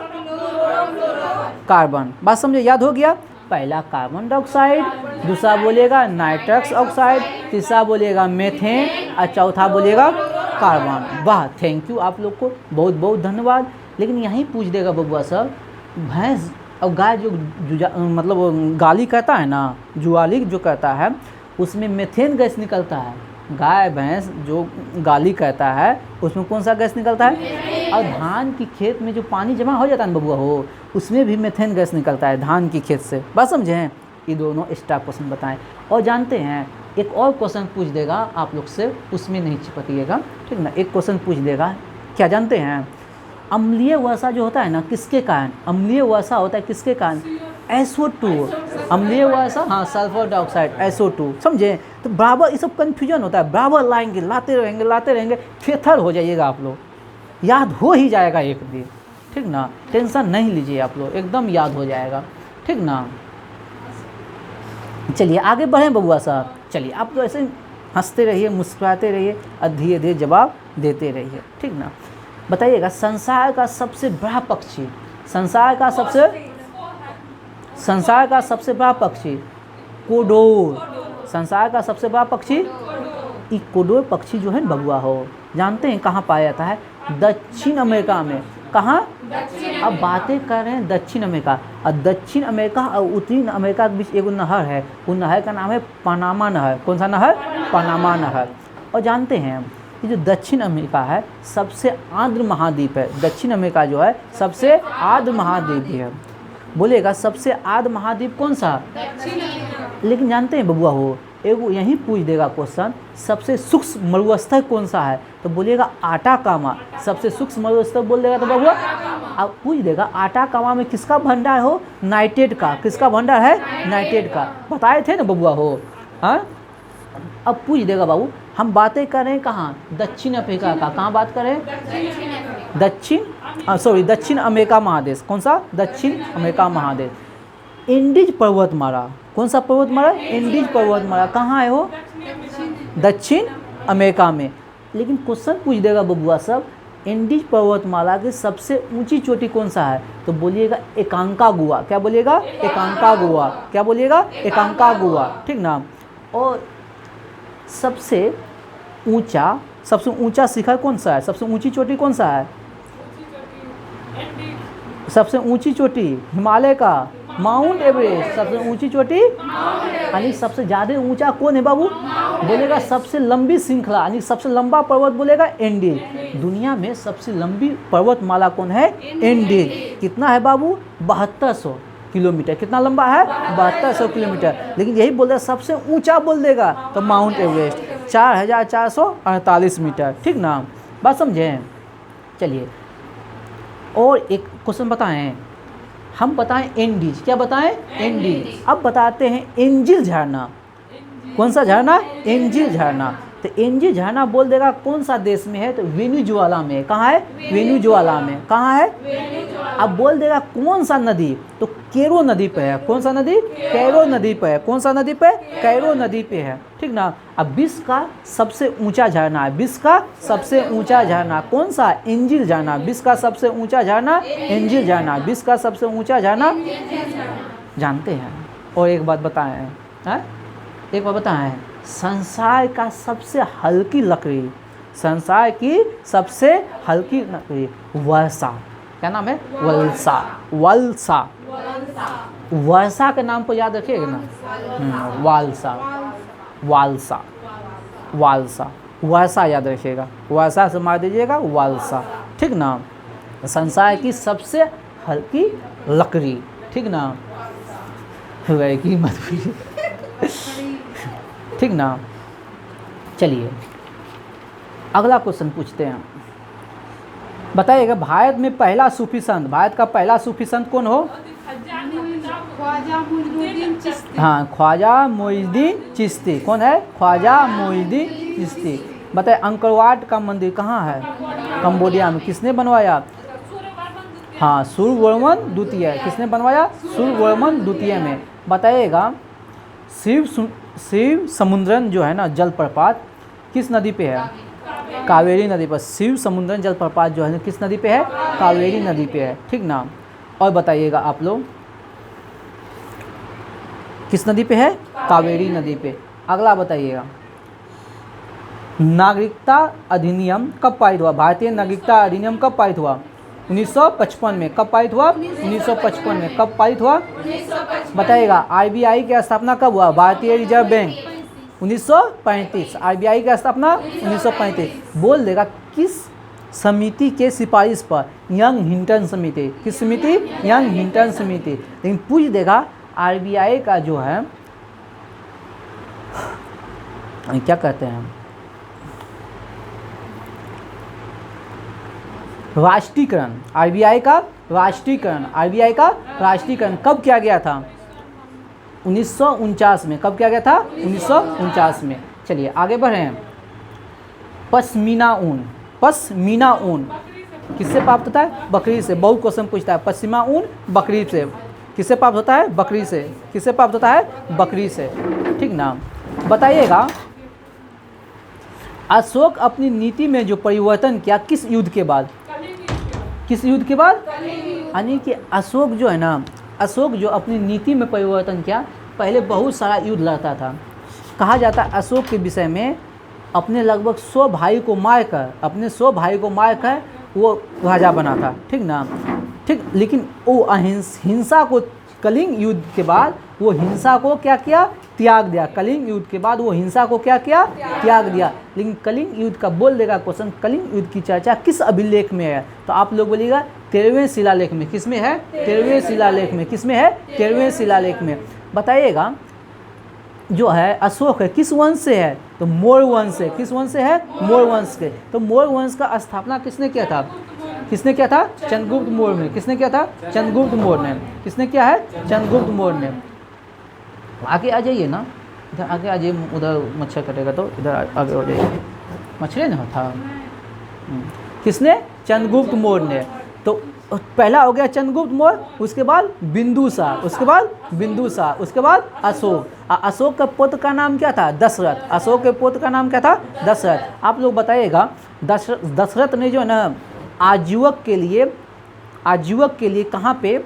कार्बन। बात समझे? याद हो गया? पहला कार्बन डाइऑक्साइड, दूसरा बोलिएगा नाइट्रस ऑक्साइड, तीसरा बोलिएगा मेथेन और चौथा बोलिएगा कार्बन। वाह, थैंक यू, आप लोग को बहुत बहुत धन्यवाद। लेकिन यहीं पूछ देगा बबुआ सर, भैंस और गाय जो मतलब गाली कहता है ना, जुआली जो कहता है, उसमें मेथेन गैस निकलता है। गाय भैंस जो गाली कहता है उसमें कौन सा गैस निकलता है? और धान की खेत में जो पानी जमा हो जाता है ना बबुआ हो, उसमें भी मेथेन गैस निकलता है धान की खेत से। बात समझे हैं? ये दोनों एक्स्ट्रा क्वेश्चन बताएं। और जानते हैं एक और क्वेश्चन पूछ देगा आप लोग से, उसमें नहीं चिपकिएगा, ठीक ना? एक क्वेश्चन पूछ देगा, क्या जानते हैं? अम्लीय वर्षा जो होता है ना, किसके कारण अम्लीय वर्षा होता है? किसके कारण? SO2। अम्लीय वर्षा, हाँ, सल्फर डाइऑक्साइड, SO2। समझे? तो बराबर ये सब कन्फ्यूजन होता है, बराबर लाएंगे, लाते रहेंगे, थेथर हो जाइएगा आप लोग। याद हो ही जाएगा एक दिन, ठीक ना? टेंशन नहीं लीजिए आप लोग, एकदम याद हो जाएगा, ठीक ना? चलिए आगे बढ़ें बबुआ साहब। चलिए आप तो ऐसे हंसते रहिए, मुस्कुराते रहिए और धीरे धीरे जवाब देते रहिए, ठीक ना? बताइएगा संसार का सबसे बड़ा पक्षी, संसार का सबसे बड़ा पक्षी कोडोर। संसार का सबसे बड़ा पक्षी, ये कोडोर पक्षी जो है ना बबुआ हो, जानते हैं कहाँ पाया जाता है? दक्षिण अमेरिका में। कहाँ? अब बातें कर रहे हैं दक्षिण अमेरिका, और दक्षिण अमेरिका और उत्तरी अमेरिका के बीच एक नहर है, वो नहर का नाम है पनामा नहर। कौन सा नहर? पनामा नहर। और जानते हैं कि जो दक्षिण अमेरिका है सबसे आर्द्र महाद्वीप है। दक्षिण अमेरिका जो है सबसे आर्द्र महाद्वीप है। बोलेगा सबसे आर्द्र महाद्वीप कौन सा? लेकिन जानते हैं बबुआ हो, एगो यहीं पूछ देगा क्वेश्चन, सबसे सूक्ष्म मरुस्थल कौन सा है? तो बोलिएगा आटाकामा। सबसे सूक्ष्म मरुस्थल बोल देगा तो बबुआ अब पूछ देगा आटाकामा में किसका भंडार हो? नाइट्रेट का। किसका भंडार है? नाइट्रेट का। बताए थे ना बबुआ हो, हाँ? अब पूछ देगा बाबू, हम बातें कर रहे हैं कहाँ? दक्षिण अफ्रीका का। कहाँ बात कर रहे हैं? दक्षिण अमेरिका महादेश। कौन सा? दक्षिण अमेरिका महादेश। इंडीज पर्वतमाला। कौन सा पर्वतमाला? इंडीज पर्वतमाला। कहाँ है वो? दक्षिण अमेरिका में। लेकिन क्वेश्चन पूछ देगा बबुआ सब, इंडीज पर्वतमाला की सबसे ऊंची चोटी कौन सा है? तो बोलिएगा एकांकागुआ। क्या बोलिएगा? एकांकागुआ। क्या बोलिएगा? एकांकागुआ, ठीक ना? और सबसे ऊंचा शिखर कौन सा है? सबसे ऊंची चोटी कौन सा है? सबसे ऊंची चोटी हिमालय का माउंट एवरेस्ट। सबसे ऊंची चोटी यानी सबसे ज़्यादा ऊंचा कौन है बाबू? बोलेगा सबसे लंबी श्रृंखला यानी सबसे लंबा पर्वत बोलेगा एंडीज। दुनिया में सबसे लंबी पर्वतमाला कौन है? एंडीज। कितना है बाबू? 7200 किलोमीटर। कितना लंबा है? 7200 किलोमीटर। लेकिन यही बोल देगा सबसे ऊंचा बोल देगा तो माउंट एवरेस्ट 4448 मीटर, ठीक ना? बात समझे? चलिए और एक क्वेश्चन बताएं, हम बताएं एंडीज। क्या बताएं? एंडीज। अब बताते हैं एंजिल झरना। कौन सा झरना? एंजिल झरना। तो एंजिल झरना बोल देगा कौन सा देश में है? तो वेनेजुएला में। कहाँ है? वेनेजुएला में। कहाँ है? अब बोल देगा कौन सा नदी? तो कैरो नदी पे है। कौन सा नदी? कैरो नदी पे है। कौन सा नदी पे? कैरो नदी पे है, ठीक ना? अब विश्व का सबसे ऊंचा झरना है। विश्व का सबसे ऊंचा झरना कौन सा? एंजिल झरना। विश्व का सबसे ऊंचा झरना एंजिल झरना। विश्व का सबसे ऊंचा झरना जानते हैं। और एक बात बताएं, एक बात बताएं, संसार का सबसे हल्की लकड़ी, संसार की सबसे हल्की लकड़ी वर्षा। क्या नाम है? वल्सा। वल्सा। वर्षा के नाम को याद रखिएगा ना, वालसा। वालसा। वालसा। वर्षा याद रखिएगा, वर्षा से मार दीजिएगा वालसा, ठीक ना? संसार की सबसे हल्की लकड़ी, ठीक ना? की मत ठीक ना? चलिए अगला क्वेश्चन पूछते हैं। बताइएगा भारत में पहला सूफी संत, भारत का पहला सूफी संत कौन हो? ख्वाजा मोइनुद्दीन चिश्ती। हाँ, ख्वाजा मोइनुद्दीन चिश्ती। कौन है? ख्वाजा मोइनुद्दीन चिश्ती। बताइए अंकरवाट का मंदिर कहाँ है? कंबोडिया में। किसने बनवाया? हाँ, सूर्यवर्मन द्वितीय। किसने बनवाया? सूर्यवर्मन द्वितीय में। बताइएगा शिव समुद्रन जो है ना जलप्रपात किस नदी पे है? कावेरी नदी पर। शिव समुद्रन जलप्रपात जो है किस नदी पे है? कावेरी नदी पे है, ठीक ना। और बताइएगा आप लोग किस नदी पे है? कावेरी नदी पे। अगला बताइएगा नागरिकता अधिनियम कब पारित हुआ? भारतीय नागरिकता अधिनियम कब पारित हुआ? 1955 में। कब पारित हुआ? 1955 में। कब पारित हुआ? 1955। बताइएगा आरबीआई की स्थापना कब हुआ? भारतीय रिजर्व बैंक 1935। आरबीआई की स्थापना 1935। बोल देगा किस समिति के सिफारिश पर? यंग हिंटन समिति। किस समिति? यंग हिंटन समिति। लेकिन पूछ देगा आरबीआई का जो है क्या कहते हैं राष्ट्रीयकरण, आरबीआई का राष्ट्रीयकरण, आरबीआई का राष्ट्रीयकरण कब किया गया था? 1949 में। कब किया गया था? 1949 में। चलिए आगे बढ़े हैं। पश्मीना ऊन, पश्मीना ऊन किससे प्राप्त होता है? बकरी से। बहुत क्वेश्चन पूछता है। पश्मीना ऊन बकरी से। किससे प्राप्त होता है? बकरी से। किससे प्राप्त होता है? बकरी से, ठीक ना। बताइएगा अशोक अपनी नीति में जो परिवर्तन किया किस युद्ध के बाद? किस युद्ध के बाद? यानी कि अशोक जो है ना, अशोक जो अपनी नीति में परिवर्तन किया, पहले बहुत सारा युद्ध लड़ता था। कहा जाता है अशोक के विषय में अपने लगभग 100 भाई को मारकर, अपने 100 भाई को मारकर वो राजा बना था, ठीक ना। ठीक, लेकिन वो हिंसा को कलिंग युद्ध के बाद वो हिंसा को क्या किया? त्याग दिया। कलिंग युद्ध के बाद वो हिंसा को क्या किया? त्याग दिया। लेकिन कलिंग युद्ध का बोल देगा क्वेश्चन, कलिंग युद्ध की चर्चा किस अभिलेख में है? तो आप लोग बोलिएगा 13वें शिलालेख में। किस में है? 13वें शिलालेख में। किस में है? 13वें शिलालेख में। बताइएगा जो है अशोक है किस वंश से है? तो मौर्य वंश से। किस वंश से है? मौर्य वंश के। तो मौर्य वंश का स्थापना किसने किया था? किसने किया था? चंद्रगुप्त मौर्य ने। किसने किया था? चंद्रगुप्त मौर्य ने। किसने किया है? चंद्रगुप्त मौर्य ने। आगे आ जाइए ना, इधर आगे आ जाइए। उधर मच्छर कटेगा तो इधर आगे हो जाइए। मच्छर नहीं था। किसने? चंद्रगुप्त मौर्य ने। तो पहला हो गया चंद्रगुप्त मौर्य, उसके बाद बिंदुसार, उसके बाद बिंदुसार, उसके बाद अशोक। अशोक का पुत्र का नाम क्या था? दशरथ। अशोक के पुत्र का नाम क्या था? दशरथ। आप लोग बताइएगा दशरथ ने जो है ना आजीवक के लिए कहाँ पे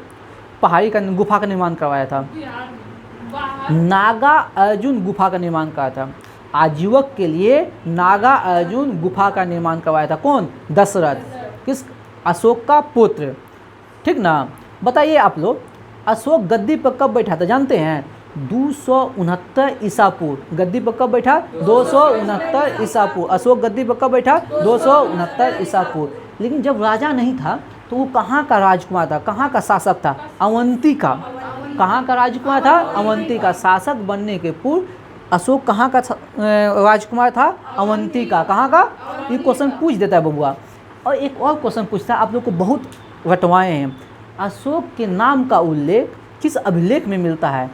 पहाड़ी का गुफा का निर्माण करवाया था? नागा अर्जुन गुफा का निर्माण कराया था। आजीवक के लिए नागा अर्जुन गुफा का निर्माण करवाया था। कौन? दशरथ। किस? अशोक का पुत्र, ठीक ना। बताइए आप लोग अशोक गद्दी पर कब बैठा था? जानते हैं? 269 ईसा पूर्व। गद्दी पर कब बैठा? 269 ईसा पूर्व। अशोक गद्दी पर कब बैठा? 269 ईसा पूर्व। लेकिन जब राजा नहीं था तो वो कहाँ का राजकुमार था? कहाँ का शासक था? अवंती का। कहाँ का राजकुमार था? अवंती का। शासक बनने के पूर्व अशोक कहाँ का राजकुमार था? अवंती का। कहाँ का? ये क्वेश्चन पूछ देता है बबुआ। और एक और क्वेश्चन पूछता है, आप लोग को बहुत रटवाए हैं। अशोक के नाम का उल्लेख किस अभिलेख में मिलता है?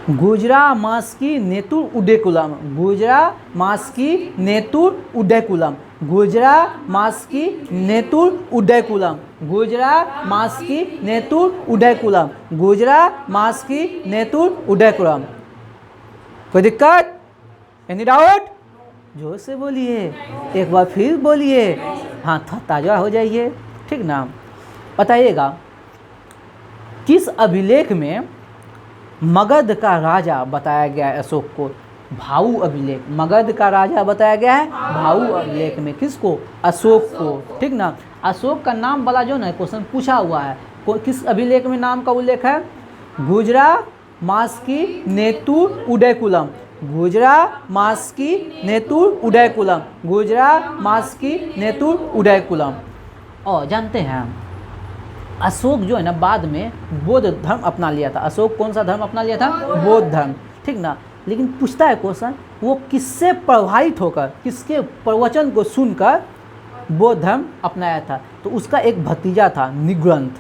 गुजरा मास्की नेतुर उडेकुलम। गुजरा मास्की नेतुर उडेकुलम। गुजरा मास्की नेतुर उडेकुलम। गुजरा मास्की नेतुर उडेकुलम। गुजरा मास्की नेतुर उडेकुलम। कोई दिक्कत? Any doubt? जोर से बोलिए, एक बार फिर बोलिए। हाँ, ताज़ा हो जाइए, ठीक ना। बताइएगा किस अभिलेख में मगध का राजा बताया गया है अशोक को? भाऊ अभिलेख। मगध का राजा बताया गया है भाऊ अभिलेख में। किसको? अशोक को, ठीक ना। अशोक का नाम वाला जो ना क्वेश्चन पूछा हुआ है, किस अभिलेख में नाम का उल्लेख है? गुजरा मास्की नेतुर उडेकुलम। गुजरा मास्की नेतुर उडेकुलम। गुजरा मास्की नेतुर उडेकुलम। और जानते हैं अशोक जो है ना बाद में बौद्ध धर्म अपना लिया था। अशोक कौन सा धर्म अपना लिया था? बौद्ध धर्म, ठीक ना। लेकिन पूछता है क्वेश्चन वो किससे प्रभावित होकर, किसके प्रवचन को सुनकर बौद्ध धर्म अपनाया था। तो उसका एक भतीजा था निग्रंथ,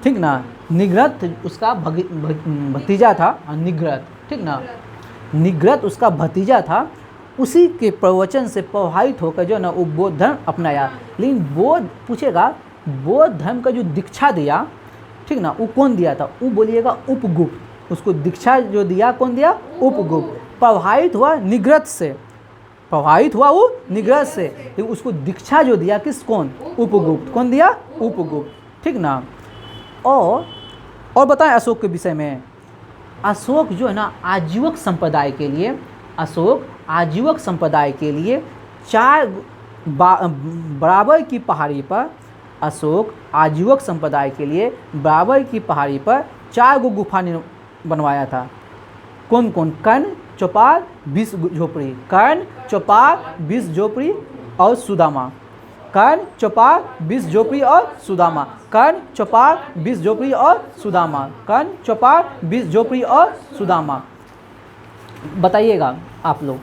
ठीक ना, निग्रंथ उसका भतीजा था, निग्रंथ, ठीक ना, निग्रंथ उसका भतीजा था। उसी के प्रवचन से प्रभावित होकर जो ना वो बौद्ध धर्म अपनाया। लेकिन बौद्ध पूछेगा बौद्ध धर्म का जो दीक्षा दिया, ठीक ना, वो कौन दिया था, वो बोलिएगा उपगुप्त। उसको दीक्षा जो दिया कौन दिया, उपगुप्त। प्रभावित हुआ निग्रंथ से, प्रभावित हुआ वो निग्रंथ से, लेकिन उसको दीक्षा जो दिया किस, कौन, उपगुप्त। कौन दिया, उपगुप्त, ठीक ना। और बताएं अशोक के विषय में। अशोक जो है ना आजीवक संप्रदाय के लिए, अशोक आजीवक संप्रदाय के लिए 4 बराबर की पहाड़ी पर, अशोक आजीवक संप्रदाय के लिए बराबर की पहाड़ी पर 4 गुफा बनवाया था। कौन कौन, कर्ण, चौपाल, 20 झोपड़ी, कर्ण, चौपाल, 20 झोपड़ी और सुदामा। कर्ण, चौपाल, 20 झोपड़ी और सुदामा। कर्ण, चौपाल, 20 झोपड़ी और सुदामा। कर्ण, चौपाल, 20 झोपड़ी और सुदामा। बताइएगा आप लोग।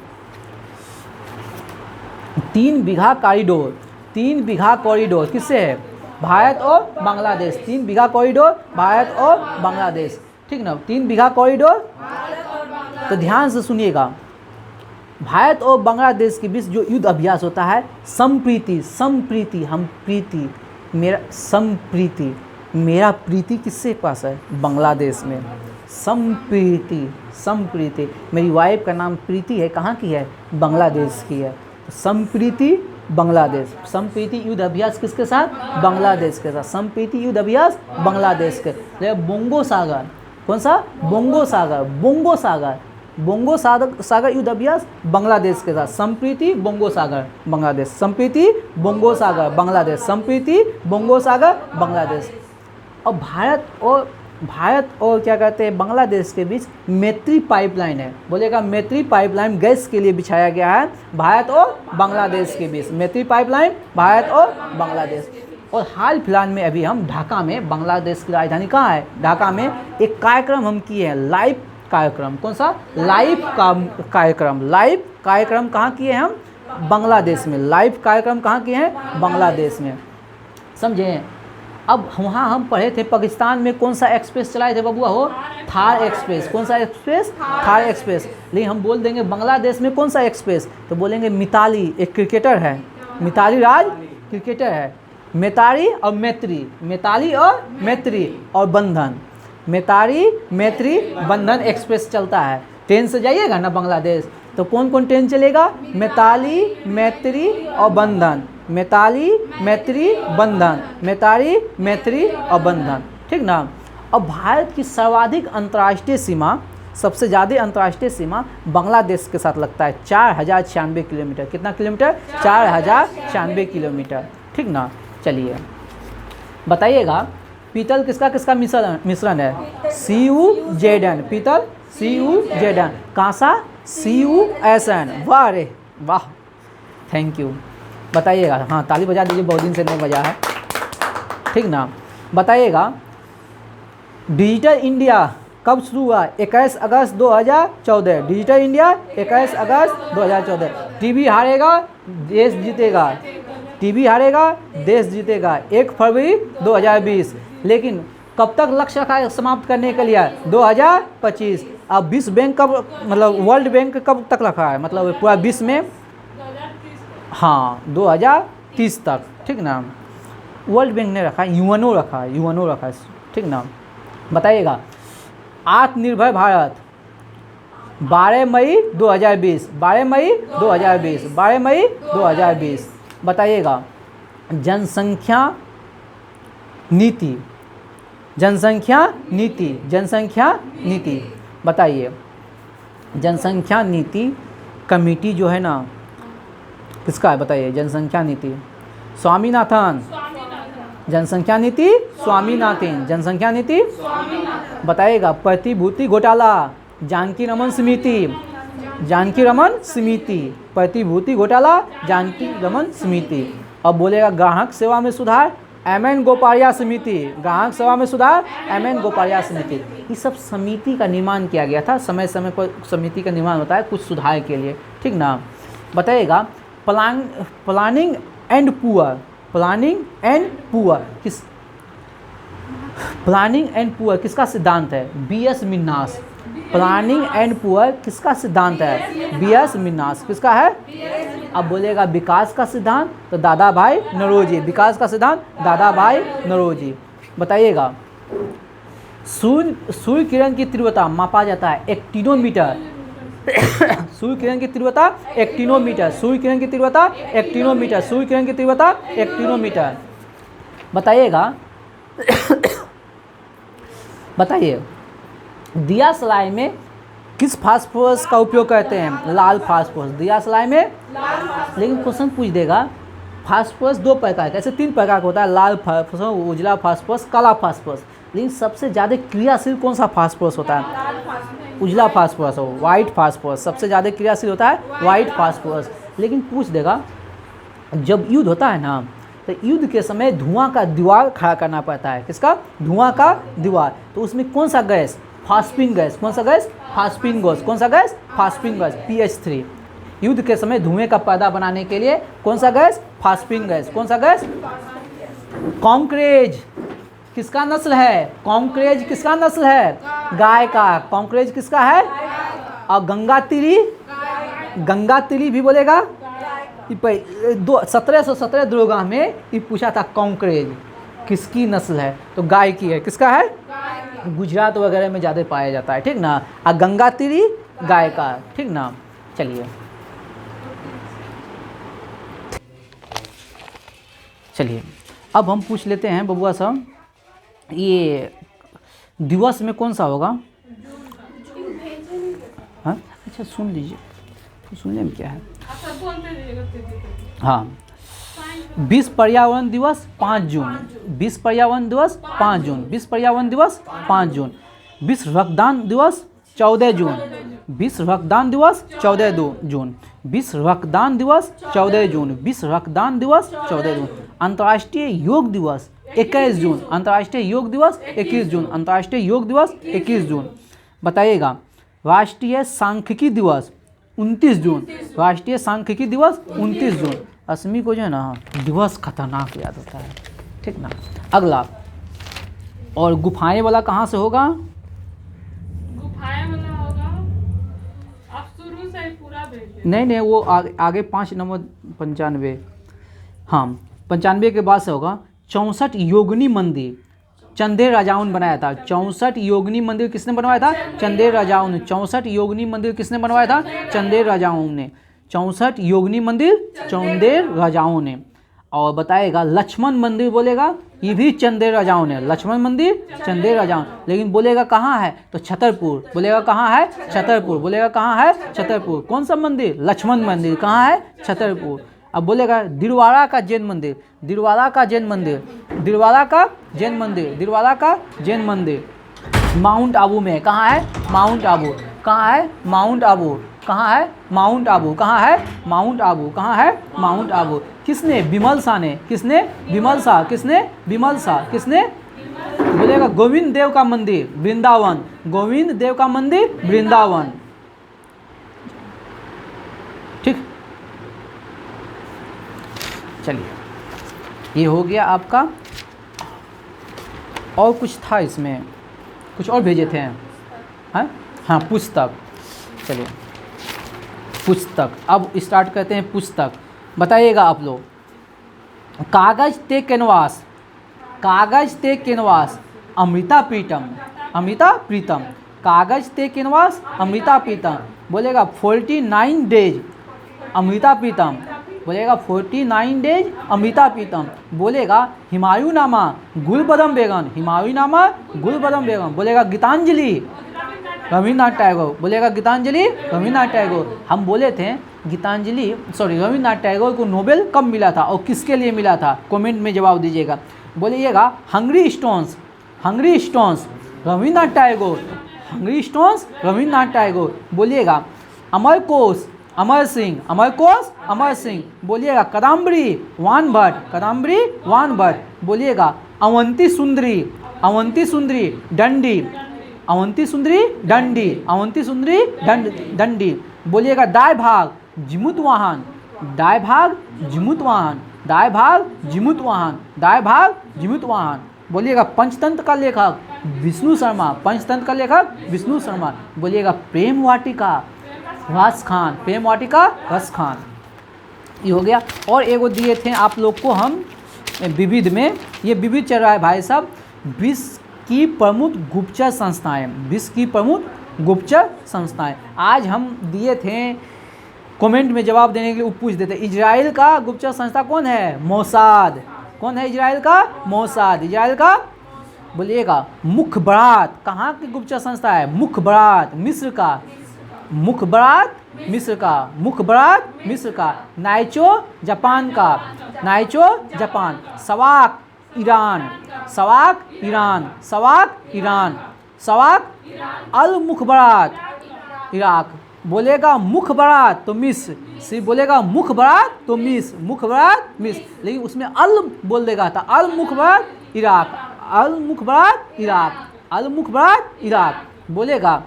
3 बीघा कॉरिडोर, 3 बीघा कॉरिडोर किससे है, भारत और बांग्लादेश। 3 बीघा कॉरिडोर भारत और बांग्लादेश, ठीक ना, 3 बीघा कॉरिडोर। तो ध्यान से सुनिएगा, भारत और बांग्लादेश के बीच जो युद्ध अभ्यास होता है, संप्रीति, संप्रीति, हम प्रीति, मेरा संप्रीति, मेरा प्रीति किससे पास है, बांग्लादेश में। संप्रीति, संप्रीति, मेरी वाइफ का नाम प्रीति है, कहाँ की है, बांग्लादेश की है। तो संप्रीति बांग्लादेश, संप्रीति युद्ध अभ्यास किसके साथ, बांग्लादेश के साथ। संप्रीति युद्ध अभ्यास बांग्लादेश के। बोंगो सागर, कौन सा, बोंगो सागर, बोंगो सागर, बोंगो सागर युद्ध अभ्यास बांग्लादेश के साथ। संप्रीति बोंगो सागर बांग्लादेश, संप्रीति बोंगो सागर बांग्लादेश, संप्रीति बोंगो सागर बांग्लादेश। और भारत और क्या कहते हैं बांग्लादेश के बीच मैत्री पाइपलाइन है। बोलेगा मैत्री पाइपलाइन गैस के लिए बिछाया गया है भारत और बांग्लादेश के बीच, मैत्री पाइपलाइन भारत और बांग्लादेश। और हाल फिलहाल में अभी हम ढाका में, बांग्लादेश की राजधानी कहाँ है, ढाका में, एक कार्यक्रम हम किए हैं, लाइव कार्यक्रम। कौन सा, लाइव कार्यक्रम। लाइव कार्यक्रम कहाँ किए हैं हम, बांग्लादेश में। लाइव कार्यक्रम कहाँ किए हैं, बांग्लादेश में, समझे। अब वहाँ हम पढ़े थे पाकिस्तान में कौन सा एक्सप्रेस चलाए थे बबुआ हो, थार एक्सप्रेस। कौन सा एक्सप्रेस, थार एक्सप्रेस। लेकिन हम बोल देंगे बांग्लादेश में कौन सा एक्सप्रेस, तो बोलेंगे मिताली, एक क्रिकेटर है, मिताली राज क्रिकेटर है। मिताली और मैत्री, मिताली और मैत्री और बंधन, मिताली मैत्री बंधन एक्सप्रेस चलता है। ट्रेन से जाइएगा ना बांग्लादेश, तो कौन कौन ट्रेन चलेगा, मिताली, मैत्री और बंधन, मिताली, मैत्री, बंधन, मिताली, मैत्री और बंधन, ठीक ना। और भारत की सर्वाधिक अंतर्राष्ट्रीय सीमा, सबसे ज़्यादा अंतर्राष्ट्रीय सीमा बांग्लादेश के साथ लगता है 4096 किलोमीटर। कितना किलोमीटर, 4096 किलोमीटर, ठीक ना। चलिए बताइएगा, पीतल किसका किसका मिश्रण है, CuZn, पीतल CuZn, कांसा CuSn। वाह रे वाह, थैंक यू। बताइएगा, हाँ ताली बजा दीजिए, बहुत दिन से नहीं बजा है, ठीक ना। बताइएगा डिजिटल इंडिया कब शुरू हुआ, 21 अगस्त 2014। डिजिटल इंडिया 21 अगस्त 2014। टीबी हारेगा देश जीतेगा, टीबी हारेगा देश जीतेगा, 1 फरवरी 2020। लेकिन कब तक लक्ष्य रखा है समाप्त करने के लिए, 2025। अब विश्व बैंक कब, मतलब वर्ल्ड बैंक कब तक रखा है, मतलब पूरा विश्व में, हाँ 2030 तक, ठीक ना। वर्ल्ड बैंक ने रखा है, यूएनओ रखा है, यूएनओ रखा है, ठीक ना। बताइएगा आत्मनिर्भर भारत 12 मई 2020, 12 मई 2020, 12 मई 2020। बताइएगा जनसंख्या नीति, जनसंख्या नीति, जनसंख्या नीति। बताइए जनसंख्या नीति कमेटी जो है ना किसका है, बताइए जनसंख्या नीति, स्वामीनाथन। जनसंख्या नीति स्वामीनाथन, जनसंख्या नीति। बताइएगा प्रतिभूति घोटाला, जानकी रमन समिति, जानकी रमन समिति, प्रतिभूति घोटाला जानकी रमन समिति। अब बोलेगा ग्राहक सेवा में सुधार, MN गोपालिया समिति, ग्राहक सेवा में सुधार MN गोपालिया समिति। ये सब समिति का निर्माण किया गया था, समय समय पर समिति का निर्माण होता है कुछ सुधार के लिए, ठीक ना। बताइएगा planning and poor, planning and poor planning and poor किसका सिद्धांत है? B S. Minhas. Planning and poor किसका सिद्धांत है? बी.एस. मिन्हास। किसका है? अब बोलेगा विकास का सिद्धांत, तो दादा भाई नौरोजी। विकास का सिद्धांत दादा भाई नौरोजी। बताइएगा, सूर्य किरण की तीव्रता मापा जाता है एक्टिनोमीटर। सूर्य किरण की तीव्रता एक्टिनोमीटर। सूर्य किरण की तीव्रता एक्टिनोमीटर। सूर्य किरण की तीव्रता एक्टिनोमीटर। बताइएगा बताइए, दिया सलाई में किस फास्फोरस का उपयोग करते हैं? लाल फास्फोरस। दिया सलाई में लेकिन क्वेश्चन पूछ देगा, फास्फोरस दो प्रकार का, ऐसे तीन प्रकार का होता है, लाल फास्फोरस, उजला फास्फोरस, काला फास्फोरस। लेकिन सबसे ज़्यादा क्रियाशील कौन सा फास्फोरस होता है? उजला फास्फोरस हो, वाइट फास्फोरस। सबसे ज़्यादा क्रियाशील होता है वाइट फास्फोरस। लेकिन पूछ देगा, जब युद्ध होता है ना, तो युद्ध के समय धुआं का दीवार खड़ा करना पड़ता है। किसका? धुआं का दीवार। तो उसमें कौन सा गैस? फास्पिन गैस। कौन सा गैस? फास्पिन गैस। कौन सा गैस? फास्पिन gas, PH3। युद्ध के समय धुएं का पर्दा बनाने के लिए कौन सा गैस? फास्पिन गैस। कौन सा गैस? कॉन्क्रेज किसका नस्ल है? कॉन्क्रेज किसका नस्ल है? गाय का। कॉन्क्रेज किसका है? और गंगा तिरी भी बोलेगा। 1717 दरोगा में ये पूछा था, कॉन्क्रेज किसकी नस्ल है? तो गाय की है। किसका है? गुजरात वगैरह में ज़्यादा पाया जाता है, ठीक ना। और गंगा तिरी गाय का, ठीक ना। चलिए अब हम पूछ लेते हैं बबुआ साहब, ये दिवस में कौन सा होगा? हाँ अच्छा सुन लीजिए, तो सुनने में क्या है। हाँ, विश्व पर्यावरण दिवस 5 जून। विश्व पर्यावरण दिवस 5 जून। विश्व पर्यावरण दिवस 5 जून। विश्व रक्तदान दिवस 14 जून। विश्व रक्तदान दिवस 14 जून। विश्व रक्तदान दिवस 14 जून। विश्व रक्तदान दिवस 14 जून। अंतर्राष्ट्रीय योग दिवस 21 जून। अंतर्राष्ट्रीय योग दिवस 21 जून। अंतर्राष्ट्रीय योग दिवस 21 जून। बताइएगा, राष्ट्रीय सांख्यिकी दिवस 29 जून। राष्ट्रीय सांख्यिकी दिवस 29 जून। असमी को जो है ना दिवस खतरनाक याद होता है, ठीक ना। अगला, और गुफाएं वाला कहाँ से होगा? गुफाएं वाला होगा, आप शुरू से पूरा भेजिए। नहीं वो आगे 5 नंबर 95। हाँ 95 के बाद से होगा 64 योगिनी मंदिर चंदेल राजाओं ने बनाया था। 64 योगिनी मंदिर किसने बनवाया था? चंदेल राजाओं ने। 64 योगिनी मंदिर किसने बनवाया था? चंदेल राजाओं ने। 64 योगिनी मंदिर चंदेल राजाओं ने। और बताएगा लक्ष्मण मंदिर बोलेगा, ये भी चंदेल राजाओं ने। लक्ष्मण मंदिर चंदेल राजाओं, लेकिन बोलेगा कहाँ है? तो छतरपुर। बोलेगा कहाँ है? छतरपुर। बोलेगा कहाँ है? छतरपुर। कौन सा मंदिर? लक्ष्मण मंदिर। कहाँ है? छतरपुर। अब बोलेगा दिलवाड़ा का जैन मंदिर। दिलवाड़ा का जैन मंदिर। दिलवाड़ा का जैन मंदिर। दिलवाड़ा का जैन मंदिर माउंट आबू में। कहाँ है? माउंट आबू। कहाँ है? माउंट आबू। कहाँ है? माउंट आबू। कहाँ है? माउंट आबू। कहाँ है? माउंट आबू। किसने? विमल शाह ने। किसने? विमल शाह। किसने? विमल शाह। किसने? बोलेगा गोविंद देव का मंदिर वृंदावन। गोविंद देव का मंदिर वृंदावन, ठीक। चलिए ये हो गया आपका। और कुछ था इसमें, कुछ और भेजे थे हैं? हाँ पुस्तक। चलिए पुस्तक, अब स्टार्ट करते हैं पुस्तक। बताइएगा आप लोग, कागज ते कैनवास। कागज ते कैनवास अमृता प्रीतम। अमृता प्रीतम। कागज ते कैनवास अमृता प्रीतम। बोलेगा 49 डेज अमृता प्रीतम। बोलेगा 49 डेज अमृता प्रीतम। बोलेगा हुमायूंनामा गुलबदम बेगम। हुमायूंनामा गुलबदम बेगम। बोलेगा गीतांजलि रविन्द्रनाथ टैगोर। बोलेगा गीतांजलि रविन्द्रनाथ टैगोर। हम बोले थे गीतांजलि रविन्द्रनाथ टैगोर को नोबेल कब मिला था और किसके लिए मिला था? कमेंट में जवाब दीजिएगा। बोलिएगा Hungary stones. Hungary stones Rabindranath Tagore. Hungary stones Rabindranath Tagore. बोलिएगा अमर कोश अमर सिंह। अमर कोश अमर सिंह। बोलिएगा कदम्बरी वान भट्ट। कदम्बरी वान भट्ट। बोलिएगा अवंती सुंदरी। अवंती सुंदरी दंडी। अवंती सुंदरी दंडी। अवंती सुंदरी दंडी। बोलिएगा दाय भाग जिमुत वाहन। दाय भाग जिमुत वाहन। दाएं भाग जीमूत वाहन, दाएं भाग जीमूत वाहन। बोलिएगा पंचतंत्र का लेखक विष्णु शर्मा, पंचतंत्र का लेखक विष्णु शर्मा। बोलिएगा प्रेम वाटिका रस खान, प्रेम वाटिका रस खान। ये हो गया। और एगो दिए थे आप लोग को हम विविध में, ये विविध चल रहा है भाई साहब, विश्व की प्रमुख गुप्तचर संस्थाएं, विश्व की प्रमुख गुप्तचर संस्थाएं। आज हम दिए थे कमेंट में जवाब देने के लिए, पूछ देते इजराइल का गुप्तचर संस्था कौन है? मोसाद। कौन है इजराइल का? मोसाद। इजराइल का बोलिएगा मुखबरात कहाँ की गुप्तचर संस्था है? मुखबरात मिस्र का, मुखबरात मिस्र का, मुखबरात मिस्र का। नाइचो जापान का, Naicho Japan. सवाक Iran, सवाक Iran, सवाक Iran, सवाक अल मुखबरात इराक। बोलेगा मुखबरात तो मिस्र, सिर्फ बोलेगा मुखबरात तो मिस्र, मुखबरात मिस्र, लेकिन उसमें अल बोल देगा था अल मुखबरात इराक, अल मुखबरात इराक, अल मुखबरात इराक। बोलेगा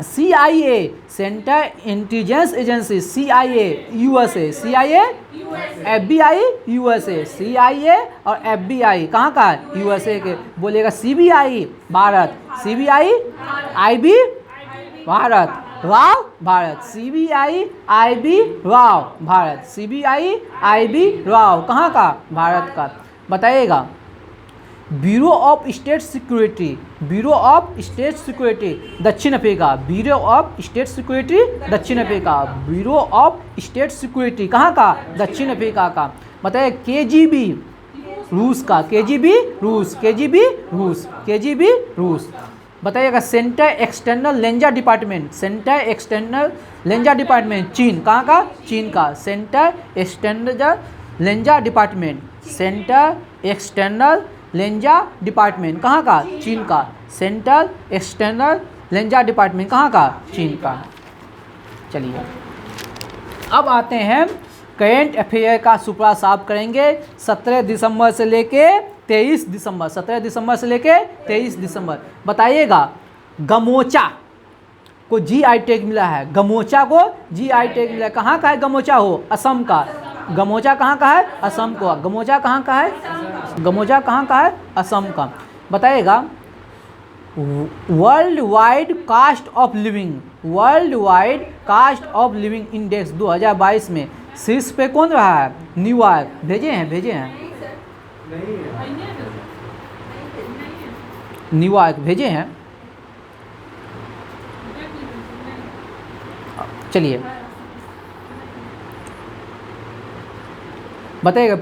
CIA central intelligence agency, CIA USA, CIA FBI USA, CIA और FBI कहाँ का है? USA के। बोलेगा CBI Bharat, CBI IB Bharat, Rao Bharat, CBI IB Rao Bharat, CBI IB Rao कहाँ का? भारत का। बताइएगा bureau of state security, bureau of state security दक्षिण Africa, bureau of state security दक्षिण Africa, bureau of state security कहाँ का? दक्षिण अफ्रीका का। बताइए KGB रूस का, KGB रूस, KGB रूस, KGB रूस। बताइएगा centre external Lenja department, centre external Lenja department चीन कहाँ का? चीन का। Centre external Lenja department, centre external Lenja department कहाँ का? चीन का। सेंट्रल एक्सटर्नल लेंजा डिपार्टमेंट कहाँ का? चीन का। चलिए अब आते हैं करेंट अफेयर का सुपड़ा साफ करेंगे 17 दिसंबर से लेके 23 दिसंबर, 17 दिसंबर से लेके 23 दिसंबर। बताइएगा गमोचा को GI टैग मिला है, गमोचा को GI टैग मिला है। कहाँ का है गमोचा? हो असम का। गमोचा कहाँ का है? असम का। गमोचा कहाँ का है? गमोचा कहाँ का है? असम का। बताइएगा world wide cost of living, world wide cost of living index 2022 में शीर्ष पे कौन रहा है? न्यूयॉर्क। भेजे हैं, भेजे हैं न्यूयॉर्क भेजे हैं। चलिए बताइएगा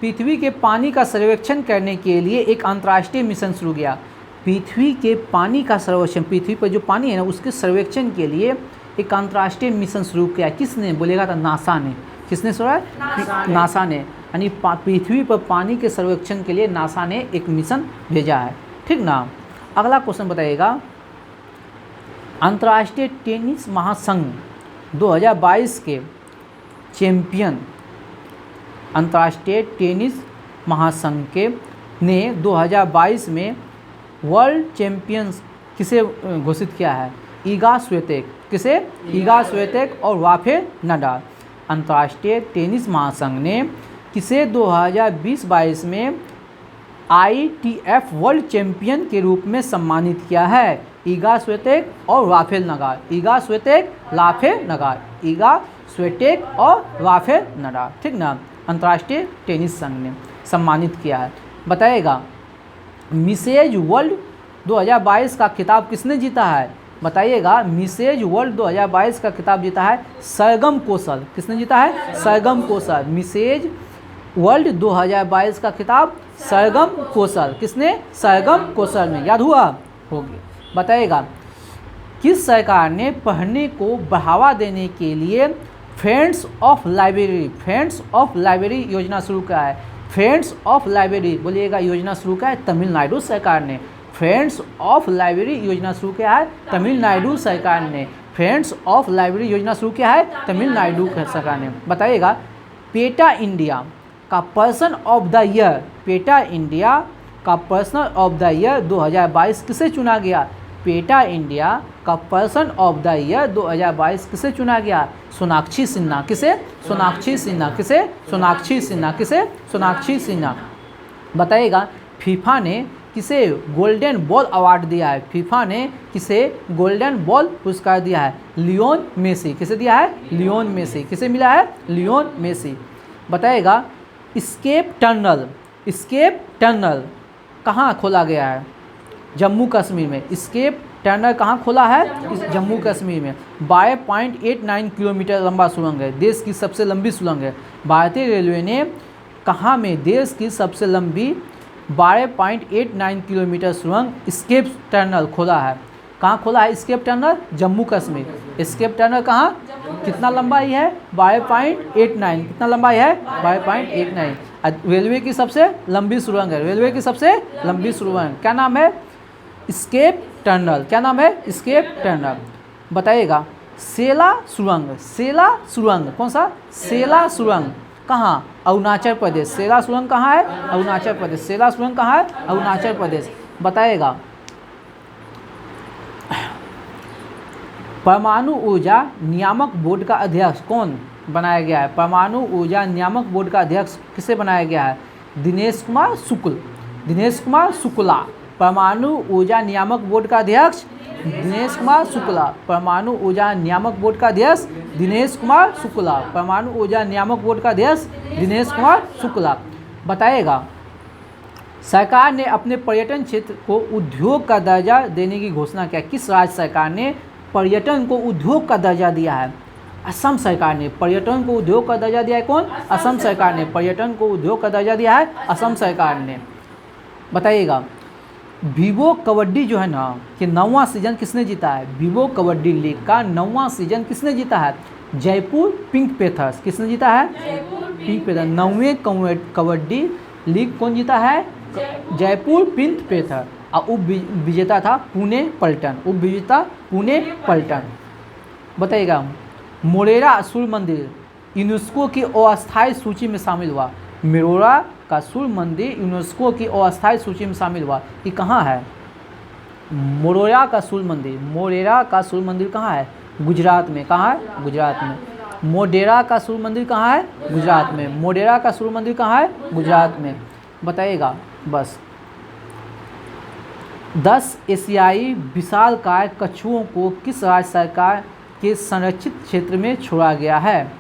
पृथ्वी के पानी का सर्वेक्षण करने के लिए एक अंतर्राष्ट्रीय मिशन शुरू किया। पृथ्वी के पानी का सर्वेक्षण, पृथ्वी पर जो पानी है ना उसके सर्वेक्षण के लिए एक अंतर्राष्ट्रीय मिशन शुरू किया। किसने? बोलेगा था नासा ने। किसने शुरू है? नासा ने। यानी पृथ्वी पर पानी के सर्वेक्षण के लिए नासा ने एक मिशन भेजा है। ठीक ना। अगला क्वेश्चन बताइएगा अंतर्राष्ट्रीय टेनिस महासंघ 2022 के चैंपियन, अंतर्राष्ट्रीय टेनिस महासंघ के ने 2022 में वर्ल्ड चैंपियंस किसे घोषित किया है? ईगा स्विएतेक। किसे? ईगा स्विएतेक और राफेल नडाल। अंतर्राष्ट्रीय टेनिस महासंघ ने किसे 2020-22 में ITF वर्ल्ड चैंपियन के रूप में सम्मानित किया है? ईगा स्विएतेक और Rafael Nadal. Iga Swiatek, Rafael Nadal, Iga Swiatek और राफेल नडाल। ठीक ना। अंतर्राष्ट्रीय टेनिस संघ ने सम्मानित किया है। बताइएगा मिसेज वर्ल्ड 2022 का खिताब किसने जीता है? बताइएगा मिसेज वर्ल्ड 2022 का खिताब जीता है सरगम कौशल। किसने जीता है? सरगम कौशल। मिसेज वर्ल्ड 2022 का खिताब सरगम कौशल। किसने? सरगम कौशल ने। याद हुआ? हो गया। बताइएगा किस सरकार ने पढ़ने को बढ़ावा देने के लिए friends of library, friends of library योजना शुरू किया है? फ्रेंड्स ऑफ लाइब्रेरी बोलिएगा योजना शुरू किया है तमिलनाडु सरकार ने। फ्रेंड्स ऑफ लाइब्रेरी योजना शुरू किया है तमिलनाडु सरकार ने। फ्रेंड्स ऑफ लाइब्रेरी योजना शुरू किया है तमिलनाडु सरकार ने। बताइएगा पेटा इंडिया का person of the year, PETA India का पर्सन ऑफ द ईयर 2022 किसे चुना गया? पेटा इंडिया का पर्सन ऑफ द ईयर 2022 किसे चुना गया? सोनाक्षी सिन्हा। किसे? सोनाक्षी सिन्हा। किसे? सोनाक्षी सिन्हा। किसे? सोनाक्षी सिन्हा। बताइएगा फीफा ने किसे गोल्डन बॉल अवार्ड दिया है? फीफा ने किसे गोल्डन बॉल पुरस्कार दिया है? Leon Messi. किसे दिया है? Leon Messi. किसे मिला है? Leon Messi. बताइएगा स्केप टनल कहाँ खोला गया है? जम्मू कश्मीर में। स्केप टनल कहाँ खोला है? जम्मू कश्मीर में। 12.89 किलोमीटर लंबा सुरंग है, देश की सबसे लंबी सुरंग है। भारतीय रेलवे ने कहाँ में देश की सबसे लंबी 12.89 किलोमीटर सुरंग स्केप टनल खोला है? कहाँ खोला है escape tunnel? Jammu Kashmir. Escape tunnel कहाँ? कितना लंबाई है? 12.89। कितना लंबाई है? 12.89। रेलवे की सबसे लंबी सुरंग है। रेलवे की सबसे लंबी सुरंग क्या नाम है? Escape tunnel. क्या नाम है? Escape tunnel. बताइएगा सेला सुरंग कौन सा? सेला सुरंग कहाँ? अरुणाचल प्रदेश। सेला सुरंग कहाँ है? अरुणाचल प्रदेश। सेला सुरंग कहाँ है? अरुणाचल प्रदेश। बताइएगा परमाणु ऊर्जा नियामक बोर्ड का अध्यक्ष कौन बनाया गया है? परमाणु ऊर्जा नियामक बोर्ड का अध्यक्ष किसे बनाया गया है? दिनेश कुमार शुक्ला। परमाणु ऊर्जा नियामक बोर्ड का अध्यक्ष दिनेश कुमार शुक्ला। परमाणु ऊर्जा नियामक बोर्ड का अध्यक्ष दिनेश कुमार शुक्ला। परमाणु ऊर्जा नियामक बोर्ड का अध्यक्ष दिनेश कुमार शुक्ला। बताइएगा सरकार ने अपने पर्यटन क्षेत्र को उद्योग का दर्जा देने की घोषणा किया। किस राज्य सरकार ने पर्यटन को उद्योग का दर्जा दिया है? असम सरकार ने पर्यटन को उद्योग का दर्जा दिया है। कौन? असम सरकार ने पर्यटन को उद्योग का दर्जा दिया है। असम सरकार ने। बताइएगा वीवो कबड्डी जो है ना कि 9वां सीजन किसने जीता है? वीवो कबड्डी लीग का 9वां सीजन किसने जीता है? Jaipur pink pathos. किसने जीता है? पिंक पैथर। 9वें कबड्डी लीग कौन जीता है? जयपुर पिंक पैथर। और उप विजेता था पुणे पल्टन। उप विजेता पुणे पल्टन। बताइएगा मोरेरा सूर्य मंदिर यूनेस्को की अस्थायी सूची में शामिल हुआ। मोरेरा का सूर्य मंदिर यूनेस्को की अस्थायी सूची में शामिल हुआ। ये कहाँ है? मोरेरा का सूर्य मंदिर कहाँ है? गुजरात में। कहाँ है? गुजरात में। मोढेरा का सूर्य मंदिर कहाँ है? गुजरात में। मोढेरा का सूर्य मंदिर कहाँ है? गुजरात में। बताइएगा बस 10 एशियाई विशालकाय कछुओं को किस राज्य सरकार के संरक्षित क्षेत्र में छोड़ा गया है?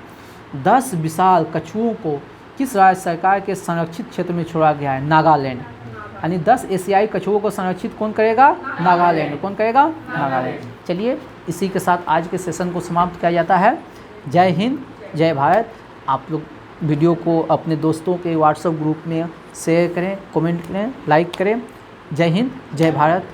10 विशाल कछुओं को किस राज्य सरकार के संरक्षित क्षेत्र में छोड़ा गया है? नागालैंड। यानी 10 एशियाई कछुओं को संरक्षित कौन करेगा? नागालैंड। कौन करेगा? नागालैंड। चलिए इसी के साथ आज के सेशन को समाप्त किया जाता है। जय हिंद, जय भारत। आप लोग वीडियो को अपने दोस्तों के व्हाट्सएप ग्रुप में शेयर करें, कमेंट करें, लाइक करें। जय हिंद, जय भारत।